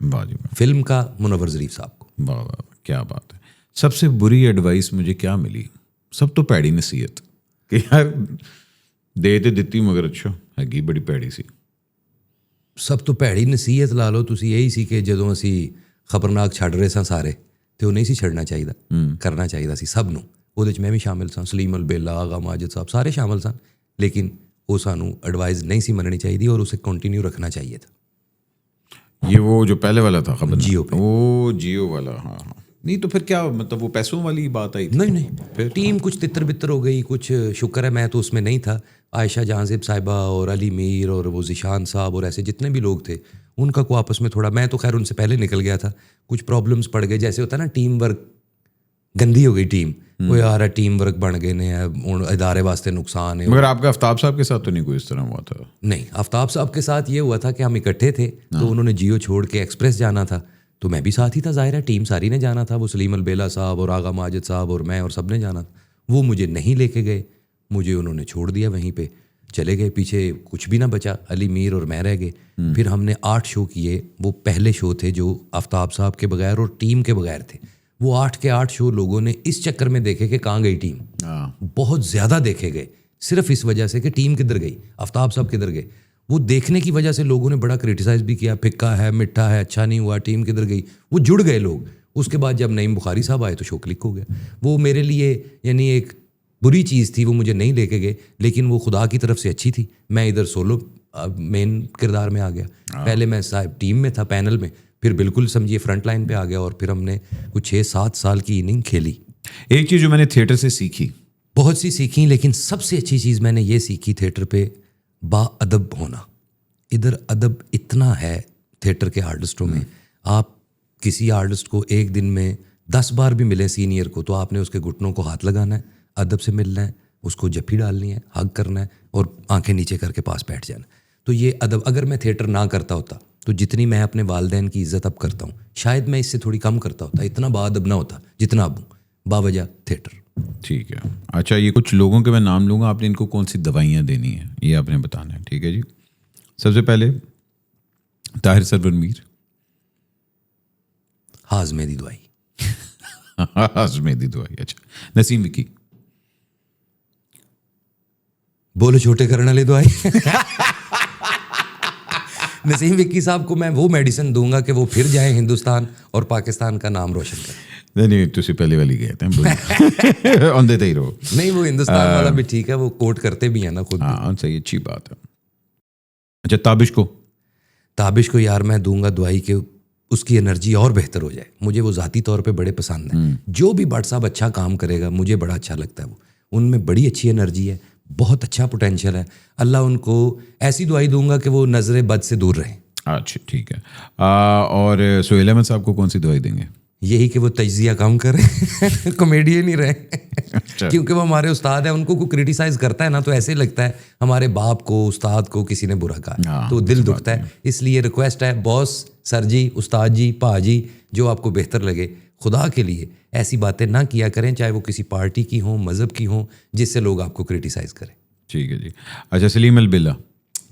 واہ جی واہ, فلم کا منور ظریف صاحب کو. واہ واہ, کیا بات ہے. سب سے بری ایڈوائس مجھے کیا ملی؟ سب تو پیڑی نصیحت کہ یار دے تے دتی مگر اچھا ਹੈਗੀ ਬੜੀ پیڑی سی. ਸਭ ਤੋਂ ਭੈੜੀ ਨਸੀਹਤ ਲਾ ਲਓ ਤੁਸੀਂ ਇਹੀ ਸੀ ਕਿ ਜਦੋਂ ਅਸੀਂ ਖਬਰਨਾਕ ਛੱਡ ਰਹੇ ਸਾਂ ਸਾਰੇ, ਤੇ ਉਹ ਨਹੀਂ ਸੀ ਛੱਡਣਾ ਚਾਹੀਦਾ, ਕਰਨਾ ਚਾਹੀਦਾ ਸੀ ਸਭ ਨੂੰ. ਉਹਦੇ 'ਚ ਮੈਂ ਵੀ ਸ਼ਾਮਿਲ ਸਾਂ, ਸਲੀਮ ਅਲਬੇਲਾ, ਆਗਾ ਮਾਜਿਦ ਸਾਹਿਬ ਸਾਰੇ ਸ਼ਾਮਿਲ ਸਨ, ਲੇਕਿਨ ਉਹ ਸਾਨੂੰ ਐਡਵਾਈਸ ਨਹੀਂ ਸੀ ਮੰਨਣੀ ਚਾਹੀਦੀ ਔਰ ਉਸੇ ਕੰਟੀਨਿਊ ਰੱਖਣਾ ਚਾਹੀਏ تھا. یہ وہ جو پہلے والا تھا خبر, جیو پہ, وہ جیو والا. ہاں ہاں, نہیں تو پھر کیا مطلب وہ پیسوں والی بات آئی تھی؟ نہیں, ٹیم کچھ تتر بتر ہو گئی, کچھ شکر ہے میں تو اس میں نہیں تھا. عائشہ جہاں زیب صاحبہ اور علی میر اور وہ ذیشان صاحب اور ایسے جتنے بھی لوگ تھے, ان کا کو آپس میں تھوڑا, میں تو خیر ان سے پہلے نکل گیا تھا, کچھ پرابلمس پڑ گئے. جیسے ہوتا ہے نا ٹیم ورک گندی ہو گئی ٹیم, وہ یار ٹیم ورک بن گئے نے, ادارے واسطے نقصان ہے. مگر آپ کا آفتاب صاحب کے ساتھ تو نہیں کوئی اس طرح ہوا تھا؟ نہیں, آفتاب صاحب کے ساتھ یہ ہوا تھا کہ ہم اکٹھے تھے, تو انہوں نے جیو چھوڑ کے ایکسپریس جانا تھا, تو میں بھی ساتھ ہی تھا. ظاہر ہے ٹیم ساری نے جانا تھا, وہ سلیم البیلا صاحب اور آغا ماجد صاحب اور میں اور سب نے جانا تھا. وہ مجھے نہیں لے کے گئے, مجھے انہوں نے چھوڑ دیا وہیں پہ, چلے گئے, پیچھے کچھ بھی نہ بچا, علی میر اور میں رہ گئے. پھر ہم نے 8 شو کیے, وہ پہلے شو تھے جو آفتاب صاحب کے بغیر اور ٹیم کے بغیر تھے. وہ 8 کے 8 شو لوگوں نے اس چکر میں دیکھے کہ کہاں گئی ٹیم, بہت زیادہ دیکھے گئے, صرف اس وجہ سے کہ ٹیم کدھر گئی, آفتاب صاحب کدھر گئے. وہ دیکھنے کی وجہ سے لوگوں نے بڑا کرٹیسائز بھی کیا, پھکا ہے, مٹھا ہے, اچھا نہیں ہوا, ٹیم کدھر گئی. وہ جڑ گئے لوگ. اس کے بعد جب نعیم بخاری صاحب آئے تو شو کلک ہو گیا. وہ میرے لیے یعنی ایک بری چیز تھی, وہ مجھے نہیں لے کے گئے, لیکن وہ خدا کی طرف سے اچھی تھی. میں ادھر سولو مین کردار میں آ گیا. پہلے میں صاحب ٹیم میں تھا, پینل میں, پھر بالکل سمجھیے فرنٹ لائن پہ آ گیا, اور پھر ہم نے کچھ 6-7 سال کی اننگ کھیلی. ایک چیز جو میں نے تھیٹر سے سیکھی, بہت سی سیکھیں, لیکن سب سے اچھی چیز میں نے یہ سیکھی تھیٹر پہ, با ادب ہونا. ادھر ادب اتنا ہے تھیٹر کے آرٹسٹوں میں, آپ کسی آرٹسٹ کو ایک دن میں 10 بار بھی ملیں سینئر کو, تو آپ نے اس کے گھٹنوں کو ہاتھ لگانا ہے, ادب سے ملنا ہے, اس کو جپھی ڈالنی ہے, ہگ کرنا ہے, اور آنکھیں نیچے کر کے پاس بیٹھ جانا. تو یہ ادب, اگر میں تھیٹر نہ کرتا ہوتا تو جتنی میں اپنے والدین کی عزت اب کرتا ہوں, شاید میں اس سے تھوڑی کم کرتا ہوتا, اتنا با ادب نہ ہوتا جتنا اب ہوں, باوجہ تھیٹر. ٹھیک ہے. اچھا, یہ کچھ لوگوں کے میں نام لوں گا, آپ نے ان کو کون سی دوائیاں دینی ہیں یہ آپ نے بتانا ہے, ٹھیک ہے جی. سب سے پہلے طاہر سرور میر, ہاضمے دی دوائی. ہاضمے دی دوائی. اچھا, نسیم وکی, بولو چھوٹے کرنے والی دوائی. نسیم وکی صاحب کو میں وہ میڈیسن دوں گا کہ وہ پھر جائیں ہندوستان اور پاکستان کا نام روشن کریں. نہیں, تسی پہلے والی گئے تھے, آندے تے ہی رہو. نہیں, وہ ہندوستان والا بھی ٹھیک ہے, وہ کوٹ کرتے بھی ہیں نا خود. ہاں صحیح, اچھی بات ہے. اچھا, تابش کو, تابش کو یار میں دوں گا دوائی کہ اس کی انرجی اور بہتر ہو جائے. مجھے وہ ذاتی طور پہ بڑے پسند ہیں. جو بھی بٹ صاحب اچھا کام کرے گا مجھے بڑا اچھا لگتا ہے. وہ ان میں بڑی اچھی انرجی ہے, بہت اچھا پوٹینشیل ہے. اللہ ان کو ایسی دوائی دوں گا کہ وہ نظر بد سے دور رہیں. اچھا ٹھیک ہے. اور سہیل احمد صاحب کو کون سی دوائی دیں گے؟ یہی کہ وہ تجزیہ کم کریں, کامیڈین ہی رہیں, کیونکہ وہ ہمارے استاد ہیں. ان کو کوئی کرٹیسائز کرتا ہے نا تو ایسے لگتا ہے ہمارے باپ کو, استاد کو کسی نے برا کہا, تو دل دکھتا ہے. اس لیے ریکویسٹ ہے, باس, سر جی, استاد جی, پا جی, جو آپ کو بہتر لگے, خدا کے لیے ایسی باتیں نہ کیا کریں, چاہے وہ کسی پارٹی کی ہوں, مذہب کی ہوں, جس سے لوگ آپ کو کرٹیسائز کریں. ٹھیک ہے جی. اچھا, سلیم البیلا.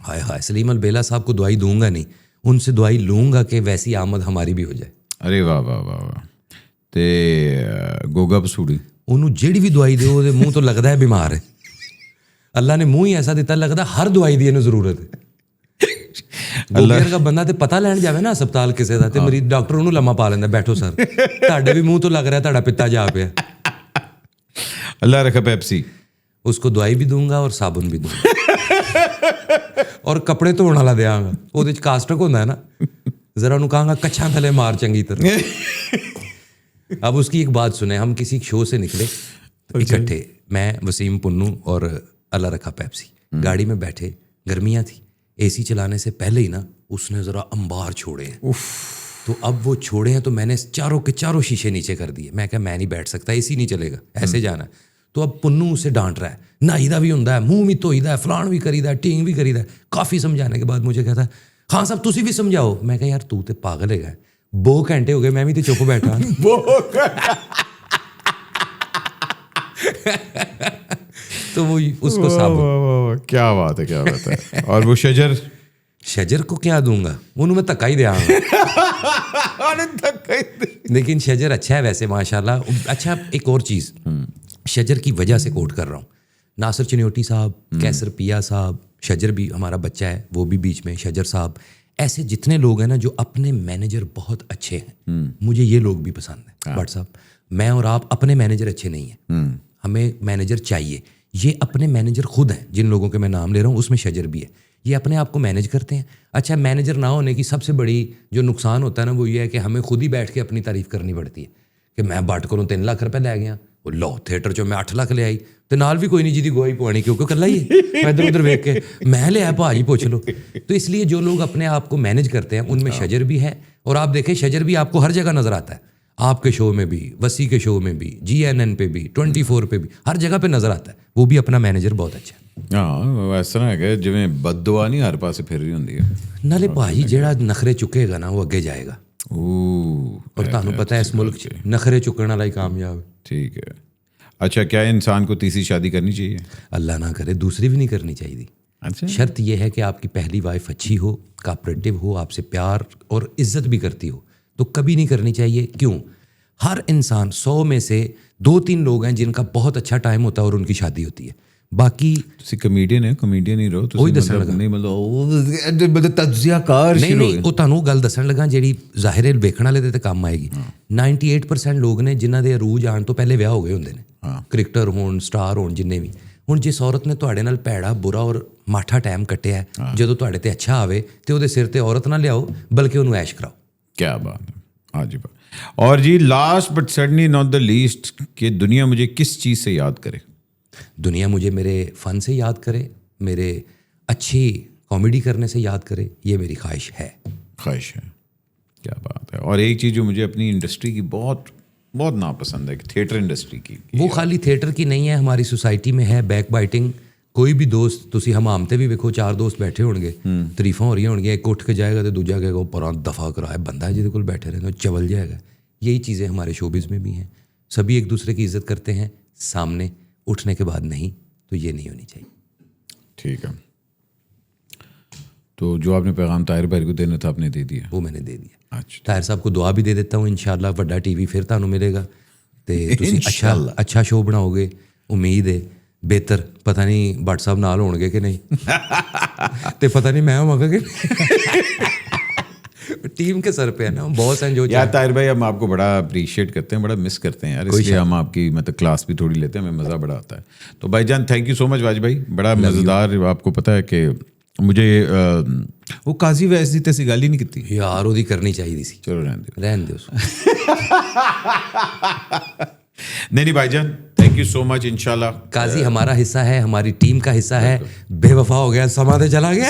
ہائے ہائے, سلیم البیلا صاحب کو دوائی دوں گا نہیں, ان سے دوائی لوں گا کہ ویسی آمد ہماری بھی ہو جائے. ارے واہ واہ واہ واہ. تے گوگا پسوڑی, انہوں جیڑی بھی دوائی دیو دے منہ تو لگتا ہے بیمار ہے. اللہ نے منہ ہی ایسا دیتا, لگتا ہر دوائی دی انہوں ضرورت ہے. ਗੋਗੇਰ ਦਾ ਬੰਦਾ ਤੇ ਪਤਾ ਲੈਣ ਜਾਵੇ ਨਾ ਹਸਪਤਾਲ ਕਿਸੇ ਦਾ, ਤੇ ਮਰੀਜ਼ ਡਾਕਟਰ ਉਹਨੂੰ ਲੰਮਾ ਪਾ ਲੈਂਦਾ, ਬੈਠੋ ਸਰ ਤੁਹਾਡੇ ਵੀ ਮੂੰਹ ਤੋਂ ਲੱਗ ਰਿਹਾ ਤੁਹਾਡਾ ਪਿੱਤਾ ਜਾ ਪਿਆ। اللہ رکھا پیپسی. اس کو دوائی بھی دوں گا اور صابن بھی دوں گا اور کپڑے دھوਣ والا دیاں گا, ਉਹਦੇ ਚ ਕਾਸਟਿਕ ਹੁੰਦਾ ਹੈ ਨਾ, ذرا ਉਹਨੂੰ کہاں گا کچھاں تھلے مار چنگی طرح. اب اس کی ایک بات سنیں, ہم کسی شو سے نکلے اکٹھے, میں وسیم پنو اور اللہ رکھا پیپسی, گاڑی میں بیٹھے, گرمیاں تھی, اے سی چلانے سے پہلے ہی نا اس نے ذرا انبار چھوڑے ہیں, تو اب وہ چھوڑے ہیں تو میں نے چاروں کے چاروں شیشے نیچے کر دیے. میں کہا میں نہیں بیٹھ سکتا, اے سی نہیں چلے گا, ایسے جانا ہے. تو اب پنو اسے ڈانٹ رہا ہے, نہائی دا بھی ہوندا ہے, منہ بھی دھوئی دا ہے, فلان بھی کری دا ہے, ٹینگ بھی کری دا ہے. کافی سمجھانے کے بعد مجھے کہتا ہے خان صاحب تسی بھی سمجھاؤ. میں کہا یار تو تے پاگل ہے گا, 2 گھنٹے ہو گئے میں بھی تے چپ بیٹھا. تو وہ اس کو صابن, کیا بات ہے, کیا بات ہے. اور وہ شجر کو کیا دوں گا, انہوں میں تکا ہی دیا گا. لیکن شجر اچھا ہے ویسے ماشاء اللہ. اچھا ایک اور چیز شجر کی وجہ سے کوٹ کر رہا ہوں, ناصر چنیوٹی صاحب, کیسر پیا صاحب, شجر بھی ہمارا بچہ ہے وہ بھی بیچ میں, شجر صاحب, ایسے جتنے لوگ ہیں نا جو اپنے مینیجر بہت اچھے ہیں, مجھے یہ لوگ بھی پسند ہیں. بٹ صاحب میں اور آپ اپنے مینیجر اچھے نہیں ہیں, ہمیں مینیجر چاہیے. یہ اپنے مینیجر خود ہیں, جن لوگوں کے میں نام لے رہا ہوں اس میں شجر بھی ہے, یہ اپنے آپ کو مینیج کرتے ہیں. اچھا مینیجر نہ ہونے کی سب سے بڑی جو نقصان ہوتا ہے نا وہ یہ ہے کہ ہمیں خود ہی بیٹھ کے اپنی تعریف کرنی پڑتی ہے کہ میں بٹ کروں 3 لاکھ روپے لے گیا, وہ لو تھیٹر چو میں 8 لاکھ لے آئی, تو نال بھی کوئی نہیں جی گواہی پوانی کیونکہ کلا ہی میں ادھر ادھر ویک کے میں لے آیا بھاجی پوچھ لو. تو اس لیے جو لوگ اپنے آپ کو مینیج کرتے ہیں ان میں شجر بھی ہے. اور آپ دیکھیں شجر بھی آپ کو ہر جگہ نظر آتا ہے, آپ کے شو میں بھی, وسیع کے شو میں بھی, GNN پہ بھی, 24 پہ بھی, ہر جگہ پہ نظر آتا ہے. وہ بھی اپنا مینیجر بہت اچھا ہے. ہاں اس طرح ہے کہ جویں بد دعا نہیں ہر پاسے پھر رہی ہوندی ہے. نالے بھاجی جیڑا نخرے چکے گا نا وہ اگے جائے گا. اور تانوں پتہ ہے اس ملک چ نخرے چکن والا ہی کامیاب ہے. ٹھیک ہے. اچھا کیا انسان کو تیسری شادی کرنی چاہیے؟ اللہ نہ کرے, دوسری بھی نہیں کرنی چاہیے. اچھا شرط یہ ہے کہ آپ کی پہلی وائف اچھی ہو, کاپریٹو ہو, آپ سے پیار اور عزت بھی کرتی ہو, تو کبھی نہیں کرنی چاہیے. کیوں؟ ہر انسان 100 میں سے 2-3 لوگ ہیں جن کا بہت اچھا ٹائم ہوتا ہے اور ان کی شادی ہوتی ہے. باقی تسی کمیڈین ہے, کمیڈین ہی رہو وہی دسن لگا, نہیں مطلب تجزیہ کار نہیں وہ تانوں گل دسن لگا جیڑی ظاہر ہے ویکھਣ والے تے کام آئے گی. 98% لوگ نے جنہاں دے عروج آن تو پہلے ویاہ ہو گئے ہوندے نے, کرکٹر ہون, سٹار ہون, جننے بھی. ہن جس عورت نے تواڈے نال پیڑا برا اور ماٹھا ٹائم کٹیا ہے, جدوں تواڈے تے اچھا آوے تے اودے سر تے عورت نہ لیاؤ بلکہ اونوں عیش کراؤ. کیا بات ہے. ہاں جی. اور جی last but suddenly not the least, کہ دنیا مجھے کس چیز سے یاد کرے؟ دنیا مجھے میرے فن سے یاد کرے, میرے اچھی کامیڈی کرنے سے یاد کرے, یہ میری خواہش ہے. خواہش ہے. کیا بات ہے. اور ایک چیز جو مجھے اپنی انڈسٹری کی بہت بہت ناپسند ہے کہ تھیٹر انڈسٹری کی, وہ خالی تھیٹر کی نہیں ہے, ہماری سوسائٹی میں ہے بیک بائٹنگ. کوئی بھی دوست تسی حمام تے بھی ویکھو, 4 دوست بیٹھے ہون گے, تعریفاں ہو رہی ہون گی, ایک اٹھ کے جائے گا تو دوجا کہے گا پراں دفاع کرا ہے, بندہ ہے جہدے کول بیٹھے رہے چول جائے گا. یہی چیزیں ہمارے شوبز میں بھی ہیں. سبھی ایک دوسرے کی عزت کرتے ہیں, سامنے اٹھنے کے بعد نہیں, تو یہ نہیں ہونی چاہیے. ٹھیک ہے. تو جو آپ نے پیغام طاہر بھائی کو دینا تھا آپ نے دے دیا؟ وہ میں نے دے دیا. اچھا طاہر صاحب کو دعا بھی دے دیتا ہوں, انشاءاللہ بڑا ٹی وی پھر تانوں ملے گا تے تسی اچھا شو بناؤ گے, امید ہے. بہتر پتہ نہیں بٹ صاحب نال ہون گے کہ نہیں, تے پتہ نہیں میں ہوواں گا کہ ٹیم کے سر پہ ہے نا, بہت ہیں جو. یار طاہر بھائی ہم آپ کو بڑا اپریشیٹ کرتے ہیں, بڑا مس کرتے ہیں یار, اس لیے ہم آپ کی مطلب کلاس بھی تھوڑی لیتے ہیں, ہمیں مزہ بڑا آتا ہے. تو بھائی جان تھینک یو سو مچ واج بھائی, بڑا مزیدار. آپ کو پتہ ہے کہ مجھے وہ قاضی ویس دی تے گل ہی نہیں کیتی یار, وہ کرنی چاہیے سی. چلو رہن دو نہیں بھائی جان تھینک یو سو مچ. انشاءاللہ قاضی ہمارا حصہ ہے, ہماری ٹیم کا حصہ ہے. بے وفا ہو گیا, سما دے چلا گیا,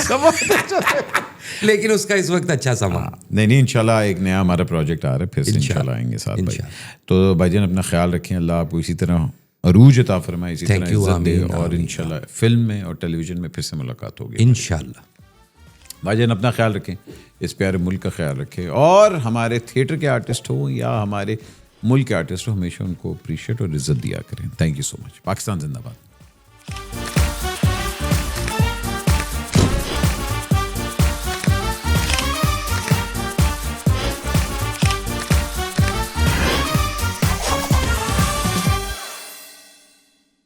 لیکن اس کا اس وقت اچھا سما. نہیں انشاءاللہ ایک نیا ہمارا پروجیکٹ آ رہا ہے, پھر سے انشاءاللہ آئیں گے ساتھ بھائی. تو بھائی جان اپنا خیال رکھیں, اللہ آپ کو اسی طرح عروج عطا فرمائے, اسی طرح عزت دے, اور انشاءاللہ فلم میں اور ٹیلی ویژن میں پھر سے ملاقات ہوگی انشاءاللہ. بھائی جان اپنا خیال رکھیں, اس پیارے ملک کا خیال رکھیں, اور ہمارے تھیٹر کے آرٹسٹ ہوں یا ہمارے ملک کے آرٹسٹ ہوں, ہمیشہ ان کو اپریشیٹ اور عزت دیا کریں. تھینک یو سو مچ. پاکستان زندہ باد.